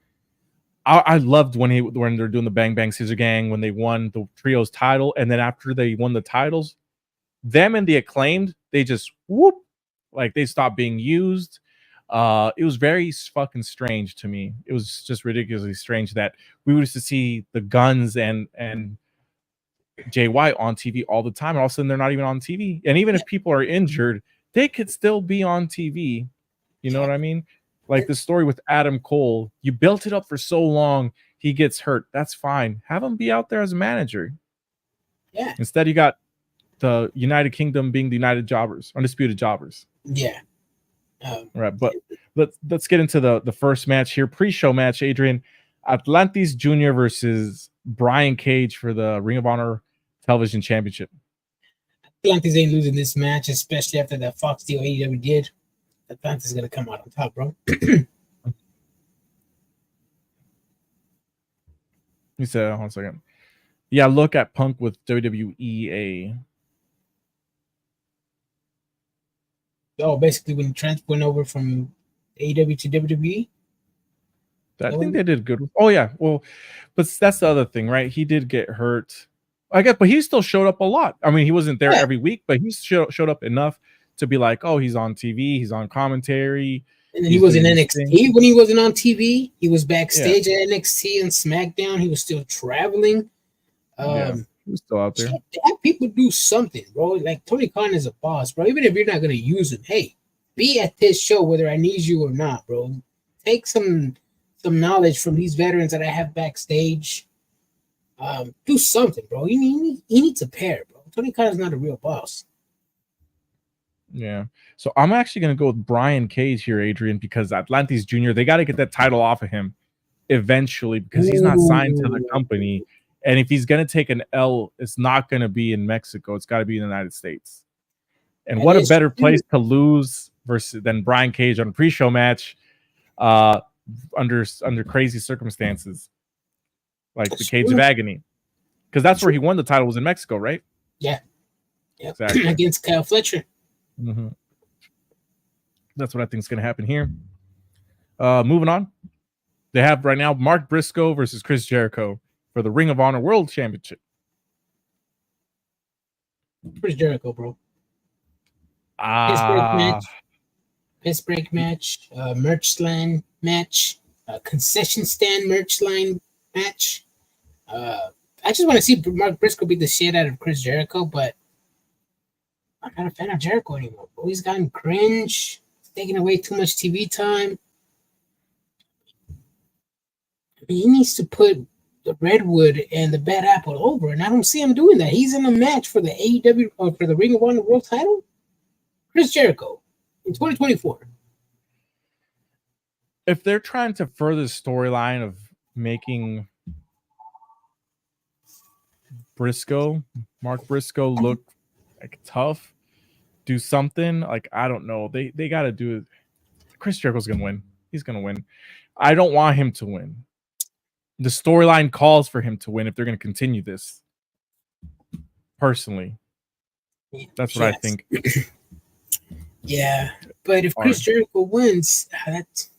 I loved when they're doing the Bang Bang Scissor Gang when they won the trios title, and then after they won the titles, them and the Acclaimed, they just whoop, like they stopped being used. It was very fucking strange to me. It was just ridiculously strange that we used to see the Guns and Jay White on TV all the time, and all of a sudden they're not even on TV. And even if people are injured, they could still be on TV. You know what I mean? Like the story with Adam Cole, you built it up for so long, he gets hurt. That's fine. Have him be out there as a manager. Yeah. Instead, you got the United Kingdom being the United Jobbers, Undisputed Jobbers. Yeah. Right. But let's get into the first match here. Pre-show match, Adrian. Atlantis Jr. versus Brian Cage for the Ring of Honor Television Championship. Atlantis ain't losing this match, especially after that Fox deal AEW did. Atlantis is going to come out on top, bro. You said, hold on a second. Yeah, look at Punk with WWE. Oh, basically when Trent went over from AEW to WWE? I think they did good. Oh, yeah. Well, but that's the other thing, right? He did get hurt. I guess, but he still showed up a lot. I mean, he wasn't there every week, but he showed up enough to be like, oh, he's on TV, he's on commentary. And then he was in NXT when he wasn't on TV. He was backstage at NXT and SmackDown. He was still traveling. He was still out there. Have people do something, bro. Like Tony Khan is a boss, bro. Even if you're not going to use him, hey, be at this show whether I need you or not, bro. Take some knowledge from these veterans that I have backstage. Do something, bro. He needs a pair, bro. Tony Khan is not a real boss. Yeah. So I'm actually going to go with Brian Cage here, Adrian, because Atlantis Jr., they got to get that title off of him eventually because he's not signed to the company. And if he's going to take an L, it's not going to be in Mexico. It's got to be in the United States. And what a better place to lose than Brian Cage on a pre-show match under crazy circumstances like the Cage of Agony. Because that's where he won the title, was in Mexico, right? Yeah. Exactly. Against Kyle Fletcher. Mm-hmm. That's what I think is going to happen here. Moving on. They have right now Mark Briscoe versus Chris Jericho for the Ring of Honor World Championship. Chris Jericho, bro. Piss break match, merch line match, concession stand merch line match. I just want to see Mark Briscoe beat the shit out of Chris Jericho, but I'm not a fan of Jericho anymore. Bro. He's gotten cringe. He's taking away too much TV time. I mean, he needs to put the Redwood and the Bad Apple over, and I don't see him doing that. He's in a match for the AEW or for the Ring of Honor World Title. Chris Jericho in 2024. If they're trying to further the storyline of making Mark Briscoe look like tough, do something like, I don't know. They got to do it. Chris Jericho's gonna win. He's gonna win. I don't want him to win. The storyline calls for him to win if they're gonna continue this. Personally, that's what I think. Yeah, but if Chris Jericho wins, that's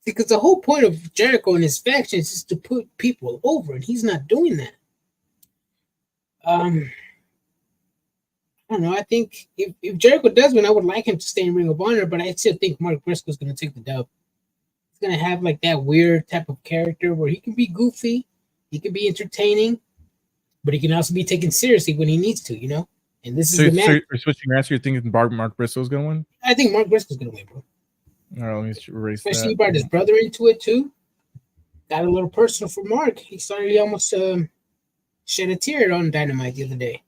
because the whole point of Jericho and his factions is to put people over, and he's not doing that. I don't know. I think if Jericho does win, I would like him to stay in Ring of Honor, but I still think Mark Briscoe's going to take the dub. He's going to have like that weird type of character where he can be goofy, he can be entertaining, but he can also be taken seriously when he needs to, you know? And this is the match. So you're switching your answer. You're thinking Mark Briscoe's going to win? I think Mark Briscoe's going to win, bro. All right, let me erase that. Especially he brought his brother into it, too. Got a little personal for Mark. He almost shed a tear on Dynamite the other day.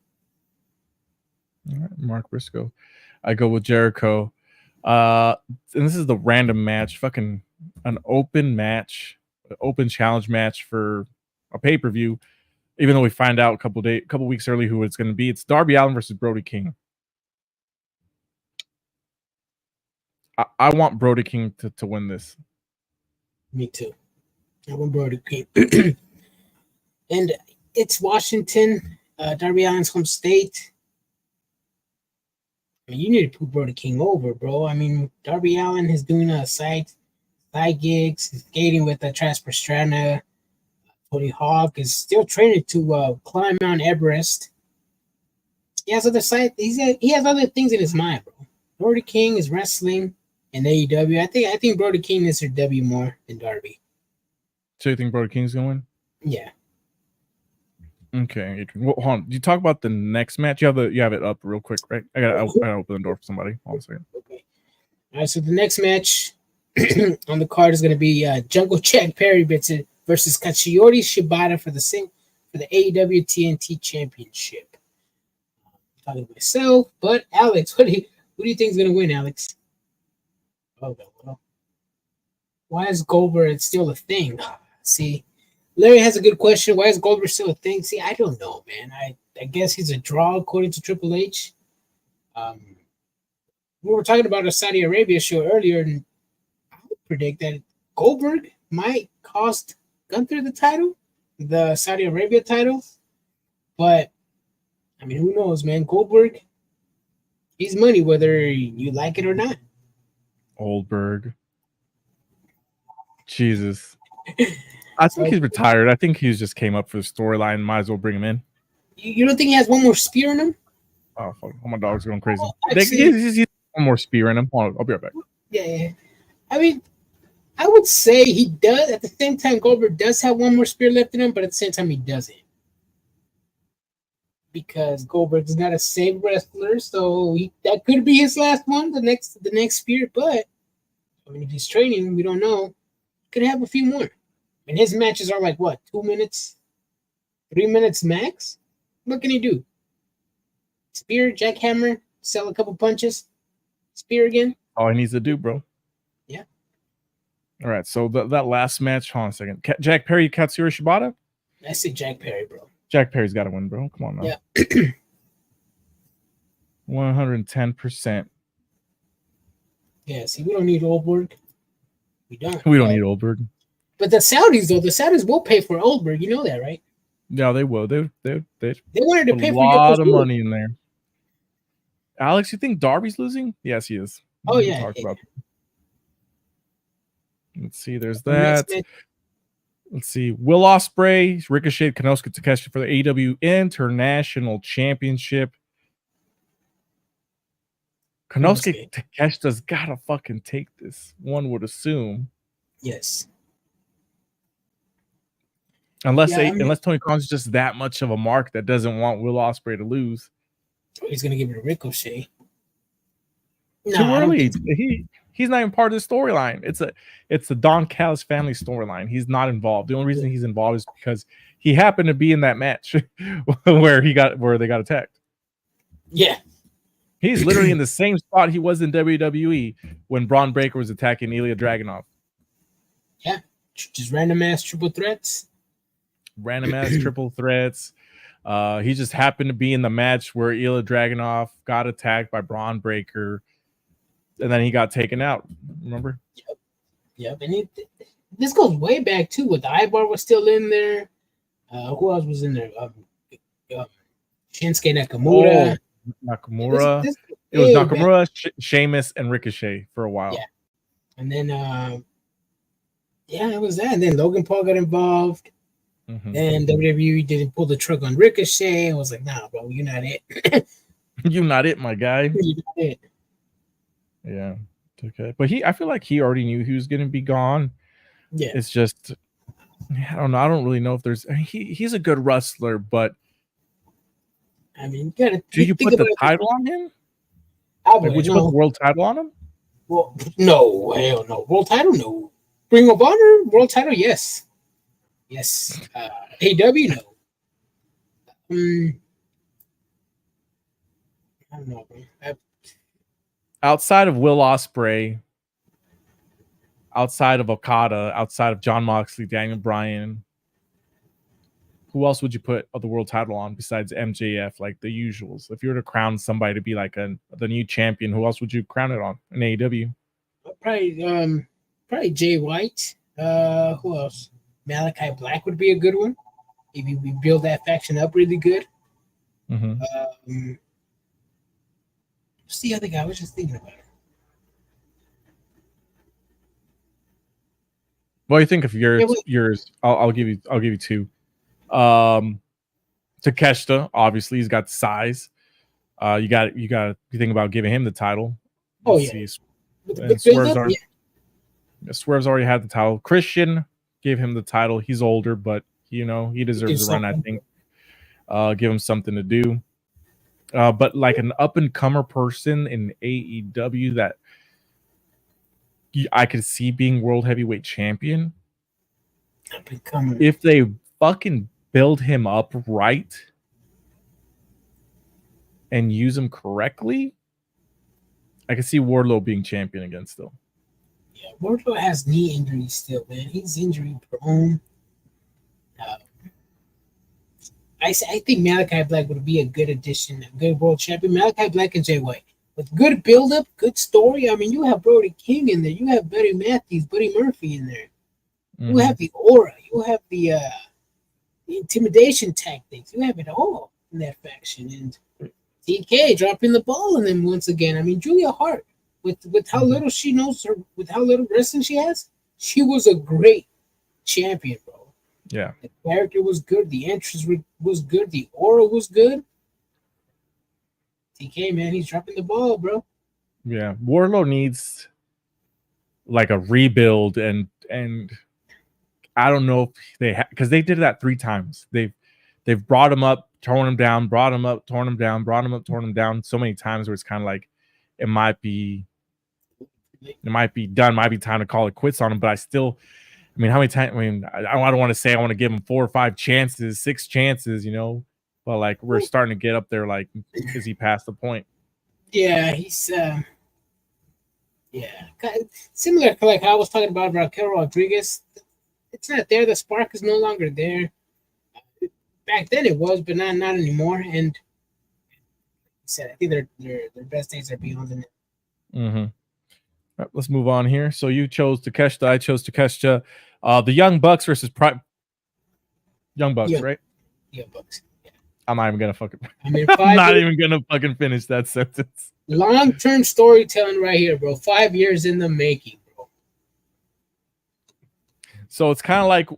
All right, Mark Briscoe. I go with Jericho. And this is the random match. Fucking an open match. An open challenge match for a pay-per-view. Even though we find out a couple weeks early who it's going to be. It's Darby Allin versus Brody King. I want Brody King to win this. Me too. I want Brody King. And it's Washington, Darby Allin's home state. I mean, you need to put Brody King over, bro. I mean, Darby Allin is doing side gigs. He's skating with Travis Pastrana. Tony Hawk is still training to climb Mount Everest. He has other side. He has other things in his mind, bro. Brody King is wrestling in AEW. I think Brody King needs to W more than Darby. So you think Brody King's gonna win? Yeah. Okay, Adrian. Well, hold on. You talk about the next match. You have it up real quick, right? I gotta open the door for somebody. Hold on a second. Okay. All right. So the next match on the card is going to be Jungle Jack Perry versus Katsuyori Shibata for the AEW TNT Championship. I'm talking to myself, but Alex, what do you think is going to win, Alex? Oh, well. Why is Goldberg still a thing? See, Larry has a good question. Why is Goldberg still a thing? See, I don't know, man. I guess he's a draw according to Triple H. We were talking about a Saudi Arabia show earlier, and I would predict that Goldberg might cost Gunther the title, the Saudi Arabia title. But, I mean, who knows, man? Goldberg, he's money whether you like it or not. Goldberg. Jesus. I think he's retired. I think he's just came up for the storyline. Might as well bring him in. You don't think he has one more spear in him? Oh, fuck. Oh, my dog's going crazy. He's one more spear in him. Hold on, I'll be right back. Yeah. I mean, I would say he does. At the same time, Goldberg does have one more spear left in him, but at the same time, he doesn't. Because Goldberg is not a safe wrestler, so that could be his last one, the next spear. But I mean, if he's training, we don't know. Could have a few more. And his matches are like what, 2 minutes, 3 minutes max? What can he do? Spear, jackhammer, sell a couple punches, spear again. All he needs to do, bro. Yeah. All right. So that last match. Hold on a second. Jack Perry, Katsuyori Shibata. I say Jack Perry, bro. Jack Perry's got to win, bro. Come on now. Yeah. 110%. Yeah. See, we don't need Goldberg. We don't. We don't need Goldberg. But the Saudis will pay for Goldberg. You know that, right? Yeah, they will. They wanted to pay for a lot of money in there. Alex, you think Darby's losing? Yes, he is. Oh, yeah. Talk about. Let's see. There's that. Let's see. Will Ospreay, Ricochet, Konosuke Takeshita for the AEW International Championship. Konosuke Takeshita's gotta fucking take this. One would assume. Yes. Unless Tony Khan's just that much of a mark that doesn't want Will Ospreay to lose. He's gonna give it a Ricochet. Too early. He's not even part of the storyline. It's the Don Callis family storyline. He's not involved. The only reason he's involved is because he happened to be in that match where they got attacked. Yeah. He's literally in the same spot he was in WWE when Braun Breaker was attacking Ilya Dragunov. Yeah. Just random ass triple threats. Triple threats. He just happened to be in the match where Ilya Dragunov got attacked by Braun Breaker, and then he got taken out. Remember? Yep. And this goes way back too. With the Ibar was still in there. Who else was in there? Shinsuke Nakamura. Nakamura. It was Nakamura, Sheamus, and Ricochet for a while. Yeah. And then, it was that. And then Logan Paul got involved. Mm-hmm. And WWE didn't pull the trigger on Ricochet. I was like, nah, bro, you're not it. You're not it, my guy. You're not it. Yeah. Okay. But I feel like he already knew he was going to be gone. Yeah. It's just, I don't know. I don't really know if he's a good wrestler, but I mean, do you put the title on him? Would you put the world title on him? Well, no, hell no. World title, no. Ring of Honor, world title, yes. Yes. AW, no. I don't know, bro. Outside of Will Ospreay, outside of Okada, outside of Jon Moxley, Daniel Bryan, who else would you put the world title on besides MJF, like the usuals? If you were to crown somebody to be like the new champion, who else would you crown it on in AEW? Probably Jay White. Who else? Malachi Black would be a good one. If we build that faction up really good. Mm-hmm. What's the other guy? I was just thinking about it. Well, you think of yours? I'll give you two. Takeshita, obviously, he's got size. You think about giving him the title. Oh, Let's yeah. see. With the And big Swerve's build-up, already, Swerve's already had the title. Christian gave him the title. He's older, but he deserves a run, I think. Give him something to do. But like an up-and-comer person in AEW that I could see being world heavyweight champion. Up-and-comer. If they fucking build him up right and use him correctly, I can see Wardlow being champion again still. Yeah, Wardlow has knee injuries still, man. He's injury prone. I think Malachi Black would be a good addition, a good world champion. Malachi Black and Jay White. With good build-up, good story. I mean, you have Brody King in there. You have Buddy Matthews, Buddy Murphy in there. You have the aura. You have the intimidation tactics. You have it all in that faction. And TK dropping the ball on them once again. I mean, Julia Hart, with how little she knows, with how little wrestling she has, she was a great champion, bro. Yeah. The character was good. The entrance was good. The aura was good. TK, man, he's dropping the ball, bro. Yeah. Wardlow needs like a rebuild, and I don't know if they because they did that 3 times. They've brought him up, torn him down, brought him up, torn him down, brought him up, torn him down so many times where it's kind of like it might be done, might be time to call it quits on him. But I mean, how many times? I mean, I don't want to say I want to give him 4 or 5 chances, 6 chances, but like we're starting to get up there. Like, is he past the point? Yeah, he's similar to like how I was talking about Raquel Rodriguez. It's not there. The spark is no longer there. Back then it was, but not anymore. And like I said, I think their best days are beyond them. Mm-hmm. All right, let's move on here. So you chose Takeshita, I chose Takeshita. The Young Bucks versus Young Bucks, right? Young Bucks. Yeah. I'm not even gonna fucking. I mean, I'm not even gonna fucking finish that sentence. Long-term storytelling right here, bro. 5 years in the making, bro. So it's kind of like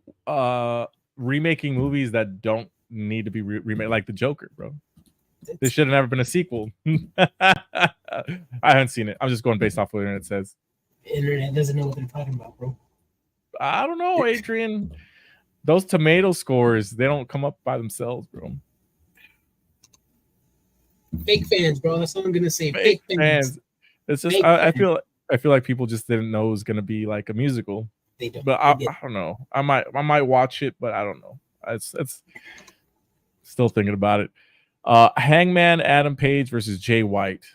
remaking movies that don't need to be remade, like the Joker, bro. There should have never been a sequel. I haven't seen it. I'm just going based off what the internet says. The internet doesn't know what they're talking about, bro. I don't know, Adrian. Those tomato scores, they don't come up by themselves, bro. Fake fans, bro. That's all I'm gonna say. Fake fans. It's just I feel like people just didn't know it was gonna be like a musical. They don't. But I don't know. I might watch it, but I don't know. It's still thinking about it. Hangman Adam Page versus Jay White.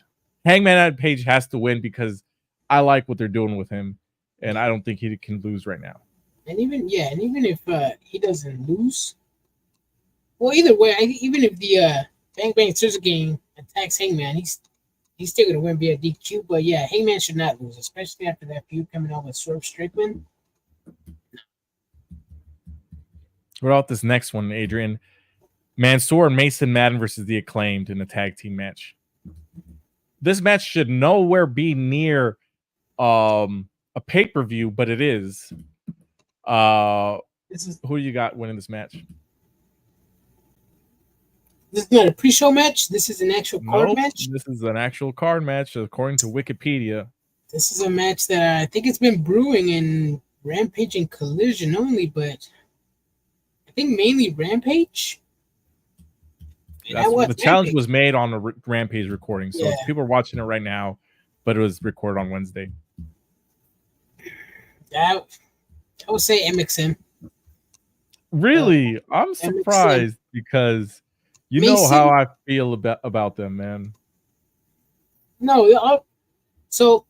Hangman Adam Page has to win because I like what they're doing with him, and I don't think he can lose right now. And even if he doesn't lose, well, either way, even if the Bang Bang Suzuki attacks Hangman, he's still gonna win via DQ. But yeah, Hangman should not lose, especially after that feud coming out with Swerve Strickland. What about this next one, Adrian? Mansoor and Mason Madden versus the Acclaimed in a tag team match. This match should nowhere be near a pay-per-view, but it is. Who you got winning this match? This is not a pre-show match. This is an actual card match. This is an actual card match, according to Wikipedia. This is a match that I think it's been brewing in Rampage and Collision only, but I think mainly Rampage. The challenge was made on a Rampage recording, so people are watching it right now, but it was recorded on Wednesday. I would say MXM. Really? I'm surprised because you know how I feel about them, man. No, so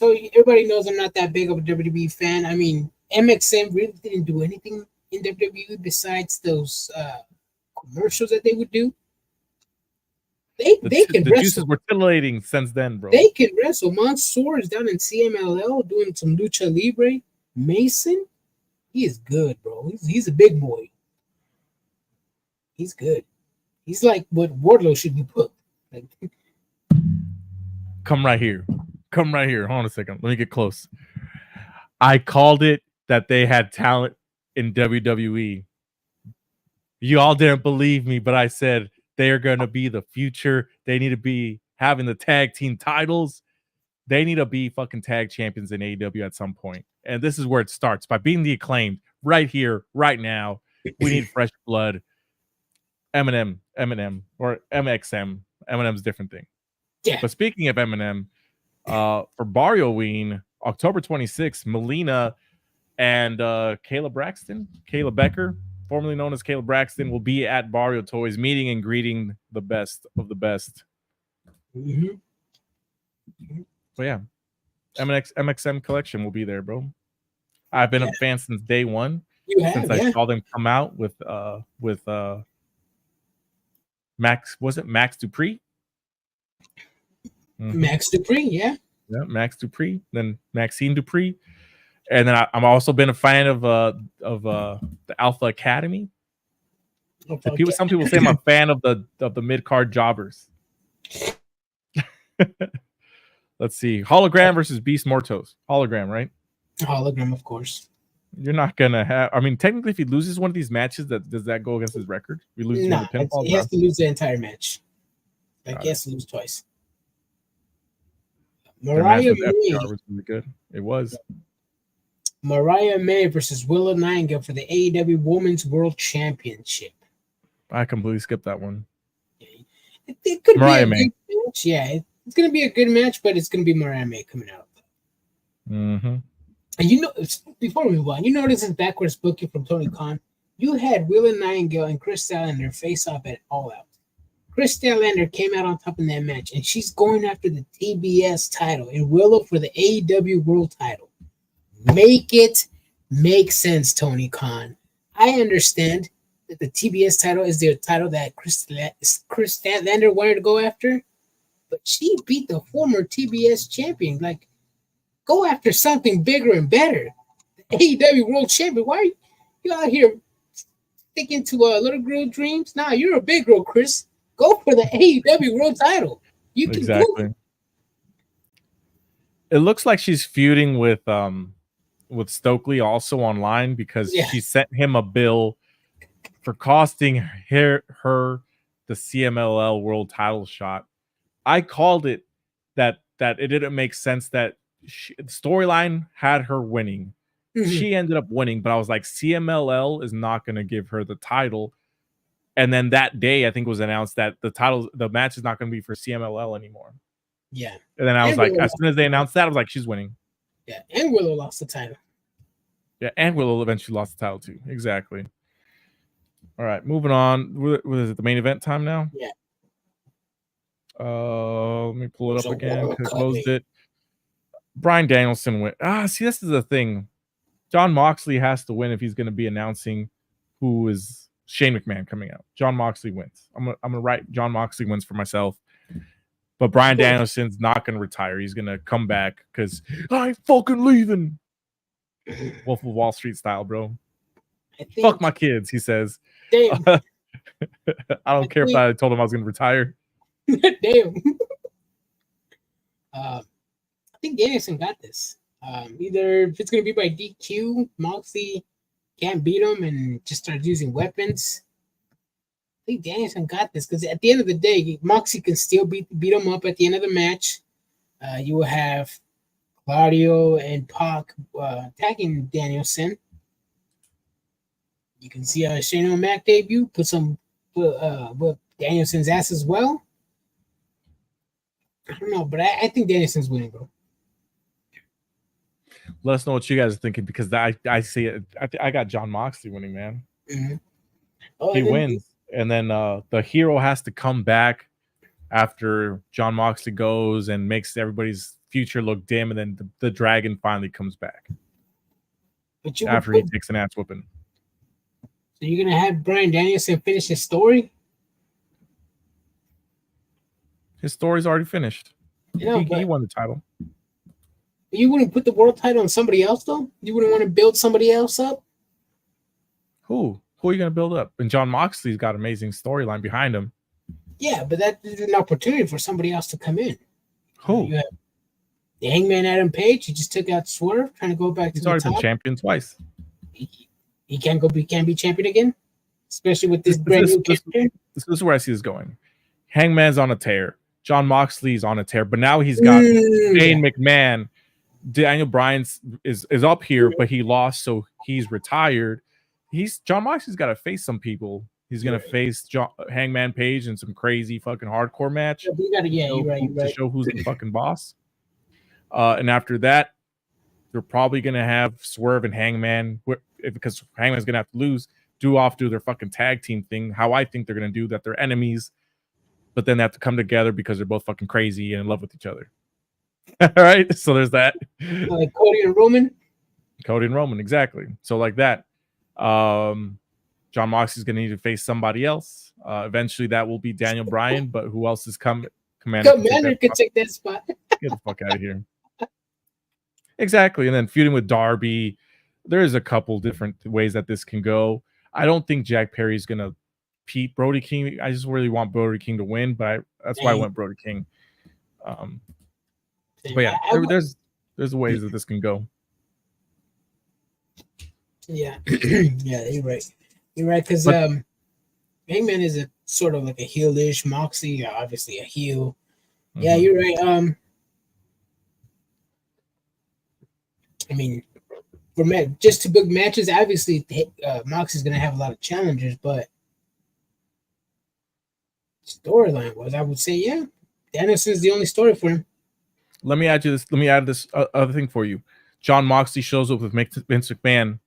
everybody knows I'm not that big of a WWE fan. I mean, MXM really didn't do anything in WWE besides those commercials that they would do. They can the wrestle. Juices were titillating since then, bro. They can wrestle. Mansoor is down in CMLL doing some lucha libre. Mason, he is good, bro. He's a big boy. He's good. He's like what Wardlow should be put. Like, come right here. Hold on a second. Let me get close. I called it that they had talent in WWE. You all didn't believe me, but I said they are going to be the future. They need to be having the tag team titles. They need to be fucking tag champions in AEW at some point. And this is where it starts, by being the Acclaimed right here, right now. We need fresh blood. Eminem, or MXM. Eminem's a different thing. Yeah. But speaking of Eminem, for Barrio Ween, October 26th, Melina and Kayla Becker, formerly known as Kayla Braxton, will be at Barrio Toys, meeting and greeting the best of the best. So yeah, MXM collection will be there, bro. I've been a fan since day one. Since I saw them come out with Max, was it Max Dupree? Max Dupree, yeah, Max Dupree, then Maxine Dupree, and then I'm also been a fan of the Alpha Academy. Some people say I'm a fan of the mid card jobbers. Let's see. Hologram versus Beast Mortos. Hologram, right? Hologram, of course. You're not gonna have. I mean, technically, if he loses one of these matches, does that go against his record? We lose one of the pinfalls. He has to lose the entire match. Like he has to lose twice. Mariah May was really good. It was. Mariah May versus Willow Nightingale for the AEW Women's World Championship. I completely skipped that one. It could Mariah be a May. good match. Yeah, it's going to be a good match, but it's going to be Mariah May coming out. Mm-hmm. And before we move on, this is backwards booking from Tony Khan. You had Willow Nightingale and Chris Statlander face off at All Out. Chris Statlander came out on top in that match, and she's going after the TBS title, and Willow for the AEW World title. Make it make sense, Tony Khan. I understand that the TBS title is the title that Chris Statlander wanted to go after, but she beat the former TBS champion. Like, go after something bigger and better. The AEW World Champion. Why are you out here sticking to little girl dreams? Nah, you're a big girl, Chris. Go for the AEW World title. You can do it. It looks like she's feuding with Stokely also online, because she sent him a bill for costing her the CMLL World title shot. I called it that it didn't make sense that the storyline had her winning. Mm-hmm. She ended up winning, but I was like, CMLL is not going to give her the title. And then that day, I think it was announced that the match is not going to be for CMLL anymore. Yeah. And then I was like, as soon as they announced that, I was like, she's winning. Yeah. And Willow lost the title. Yeah. And Willow eventually lost the title too. Exactly. All right. Moving on. What is it? The main event time now? Yeah. Let me pull it up again. Closed it. Bryan Danielson went. See, this is the thing. Jon Moxley has to win if he's going to be announcing who is Shane McMahon coming out. Jon Moxley wins. I'm gonna write Jon Moxley wins for myself. But Bryan Danielson's not gonna retire. He's gonna come back because I ain't fucking leaving. Wolf of Wall Street style, bro. Fuck my kids, he says. Damn. I don't care if I told him I was gonna retire. Damn. I think Danielson got this. Either if it's gonna be by DQ, Moxley can't beat him and just start using weapons. I think Danielson got this, because at the end of the day, Moxley can still beat him up at the end of the match. You will have Claudio and Pac attacking Danielson. You can see Shane O'Mac debut, put Danielson's ass as well. I don't know, but I think Danielson's winning, bro. Let us know what you guys are thinking, because I see it. I got Jon Moxley winning, man. Mm-hmm. He wins, and then the hero has to come back after Jon Moxley goes and makes everybody's future look dim, and then the dragon finally comes back after he takes an ass whooping. So you're gonna have Bryan Danielson finish his story? His story's already finished. He won the title. You wouldn't put the world title on somebody else, though? You wouldn't want to build somebody else up? Who are you going to build up? And Jon Moxley's got an amazing storyline behind him. Yeah, but that is an opportunity for somebody else to come in. Who? You have the Hangman Adam Page. He just took out Swerve, trying to go back to the top. He's already been champion twice. He can't be champion again? Especially with this brand new character? This is where I see this going. Hangman's on a tear. John Moxley's on a tear, but now he's got Shane McMahon. Daniel Bryan is up here, but he lost, so he's retired. John Moxley's got to face some people. He's gonna face Hangman Page in some crazy fucking hardcore match. To show who's the fucking boss. And after that, they're probably gonna have Swerve and Hangman, because Hangman's gonna have to do their fucking tag team thing. How I think they're gonna do that, they're enemies, but then they have to come together because they're both fucking crazy and in love with each other. All right, so there's that. Like Cody and Roman, exactly. So like that. John Moxley's gonna need to face somebody else. Eventually, that will be Daniel Bryan. But who else is coming? Commander could take that spot. Get the fuck out of here. Exactly, and then feuding with Darby. There is a couple different ways that this can go. I don't think Jack Perry's gonna beat Brody King. I just really want Brody King to win, but that's why I went Brody King. But yeah, there's ways that this can go. Yeah, yeah, you're right. You're right, because Hangman is a sort of like a heel-ish. Moxley, obviously a heel. Mm-hmm. Yeah, you're right. I mean, for just to book matches, obviously Moxley's gonna have a lot of challenges, but storyline was, I would say, yeah, Danielson's the only story for him. Let me add this other thing for you. John Moxley shows up with Vince McMahon.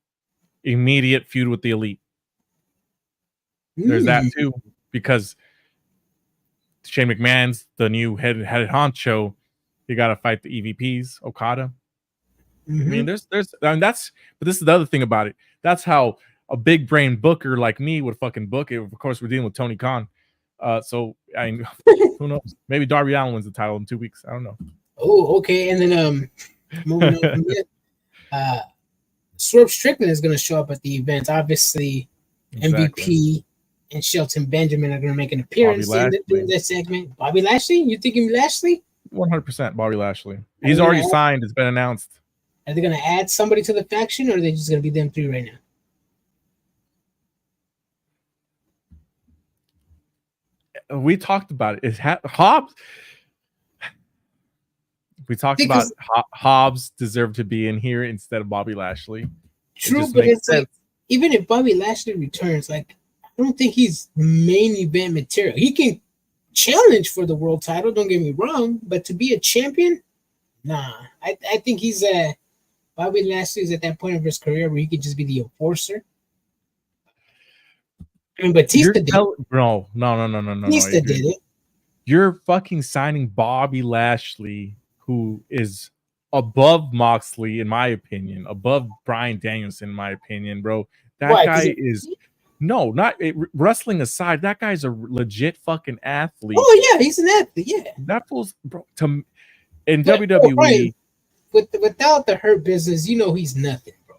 Immediate feud with the Elite. There's that too, because Shane McMahon's the new head honcho. You got to fight the EVPs, Okada. Mm-hmm. I mean, but this is the other thing about it. That's how a big brain booker like me would fucking book it. Of course, we're dealing with Tony Khan. So I mean, who knows? Maybe Darby Allin wins the title in 2 weeks. I don't know. Oh, okay. And then moving on from that, Swerve Strickland is going to show up at the event. Obviously, MVP and Shelton Benjamin are going to make an appearance in that segment. Bobby Lashley? You thinking Lashley? 100% Bobby Lashley. He's already signed. It's been announced. Are they going to add somebody to the faction, or are they just going to be them three right now? We talked about it. Hobbs. We talked about Hobbs deserved to be in here instead of Bobby Lashley. True, but it's like, even if Bobby Lashley returns, like, I don't think he's main event material. He can challenge for the world title, don't get me wrong, but to be a champion, nah. I think he's Bobby Lashley's at that point of his career where he could just be the enforcer. I mean, Batista did it. No. Batista did it. You're fucking signing Bobby Lashley, who is above Moxley, in my opinion, above Bryan Danielson, in my opinion, bro. That guy is wrestling aside. That guy's a legit fucking athlete. Oh yeah, he's an athlete. Yeah, that fool's bro. In WWE, Brian, without the Hurt Business, he's nothing, bro.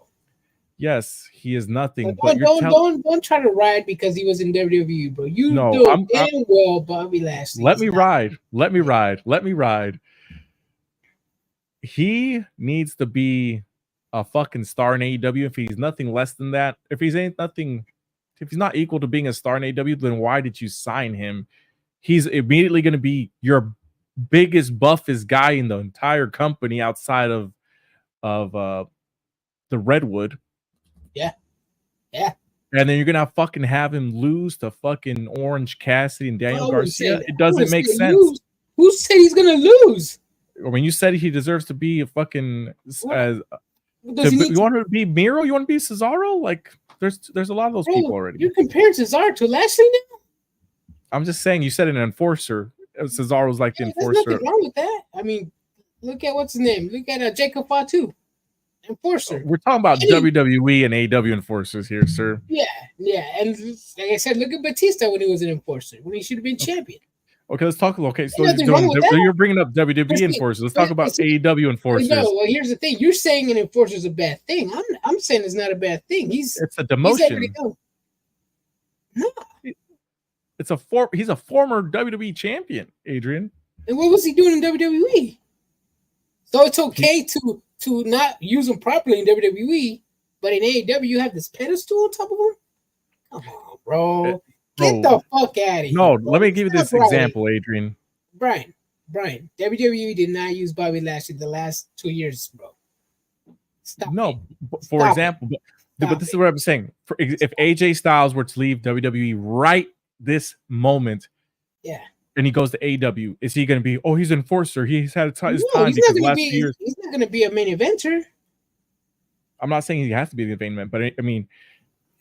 Yes, he is nothing. But don't try to ride because he was in WWE, bro. Damn well, Bobby Lashley. Let me ride. He needs to be a fucking star in AEW. If he's nothing less than that, if he's not equal to being a star in AEW, then why did you sign him? He's immediately going to be your biggest, buffest guy in the entire company outside of the Redwood. Yeah. And then you're gonna fucking have him lose to fucking Orange Cassidy and Daniel Garcia. It doesn't make sense. Who said he's gonna lose? When you said he deserves to be a fucking you want him to be Miro? You want to be Cesaro? Like there's a lot of those people already. You're comparing Cesaro to Lashley now? I'm just saying you said an enforcer. Cesaro's like the enforcer. There's nothing wrong with that. I mean, look at what's his name. Look at Jacob Fatu. Enforcer. We're talking about WWE and AEW enforcers here, sir. Yeah. And like I said, look at Batista when he was an enforcer, when he should have been champion. Okay, let's talk. Okay, so you're bringing up WWE enforcers. Let's talk about AEW enforcers. No, well, here's the thing. You're saying an enforcer is a bad thing. I'm saying it's not a bad thing. It's a demotion. No. He's a former WWE champion, Adrian. And what was he doing in WWE? So it's okay to not use him properly in WWE, but in AEW you have this pedestal on top of him? Come on, bro. Get the fuck out of here. No, bro. let me give you this Stop example, Adrian. Brian, WWE did not use Bobby Lashley the last 2 years, bro. Stop. No, it. for Stop example, but this is what I'm saying. If AJ Styles were to leave WWE right this moment, yeah, and he goes to AEW, is he going to be? Oh, he's an enforcer. He's had his time he's because not gonna last be. 2 years. He's not going to be a main eventer. I'm not saying he has to be the main event, but I mean,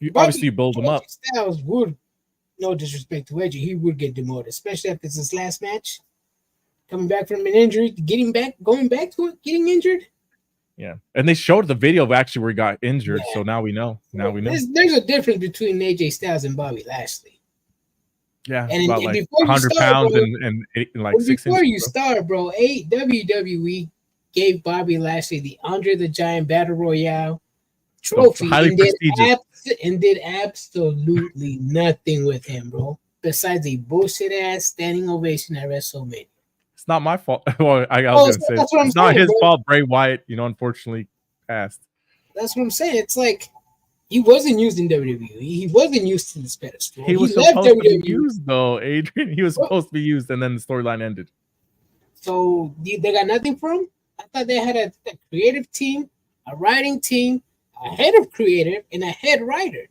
Bobby, obviously you build him up. Styles would, no disrespect to Edgy, he would get demoted, especially if it's his last match. Coming back from an injury, getting injured. Yeah, and they showed the video of actually where he got injured, so now we know. There's a difference between AJ Styles and Bobby Lashley. Yeah, and about like before 100 pounds and like 6 inches. Before you start, bro, WWE gave Bobby Lashley the Andre the Giant Battle Royale trophy and did absolutely nothing with him, bro. Besides a bullshit ass standing ovation at WrestleMania. It's not my fault. Well, I was gonna say it's not his fault. Bray Wyatt, unfortunately passed. That's what I'm saying. It's like he wasn't used in WWE. He wasn't used to this pedestal. He was supposed to be used, though, Adrian. He was supposed to be used, and then the storyline ended. So they got nothing for him? I thought they had a creative team, a writing team, a head of creative, and a head writer.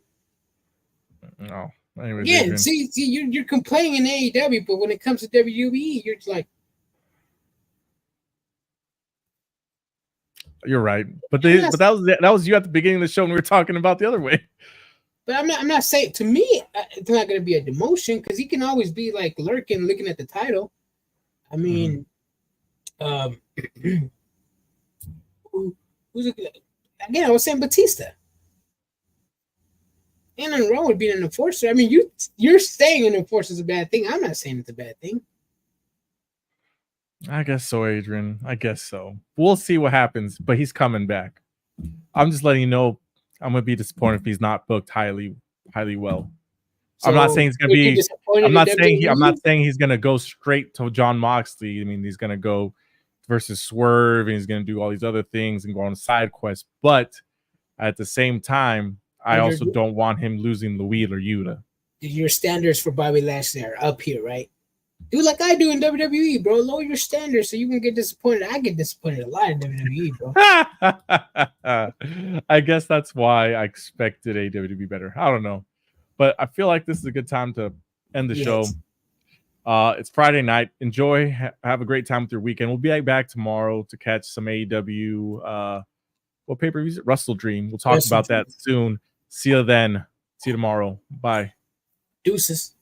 No. Anyways, yeah, Adrian. see, you're complaining in AEW, but when it comes to WWE, you're just like, you're right, but that was you at the beginning of the show when we were talking about the other way. But I'm not saying, to me, it's not going to be a demotion because he can always be like lurking, looking at the title. I mean, who's again? I was saying Batista. And nothing wrong with being an enforcer. I mean, you're saying an enforcer is a bad thing. I'm not saying it's a bad thing. I guess so, Adrian. I guess so. We'll see what happens, but he's coming back. I'm just letting you know I'm gonna be disappointed if he's not booked highly well. So I'm not saying he's gonna be. I'm not saying he's gonna go straight to John Moxley. I mean, he's gonna go versus Swerve, and he's gonna do all these other things and go on a side quest. But at the same time, I also don't want him losing the Wheeler Yuta. Your standards for Bobby Lashley are up here, right? Do like I do in WWE, bro. Lower your standards so you can get disappointed. I get disappointed a lot in WWE, bro. I guess that's why I expected AEW to be better. I don't know. But I feel like this is a good time to end the show. It's Friday night. Enjoy. Have a great time with your weekend. We'll be back tomorrow to catch some AEW. What pay-per-view is it? Wrestle Dream. We'll talk about that soon. See you then. See you tomorrow. Bye. Deuces.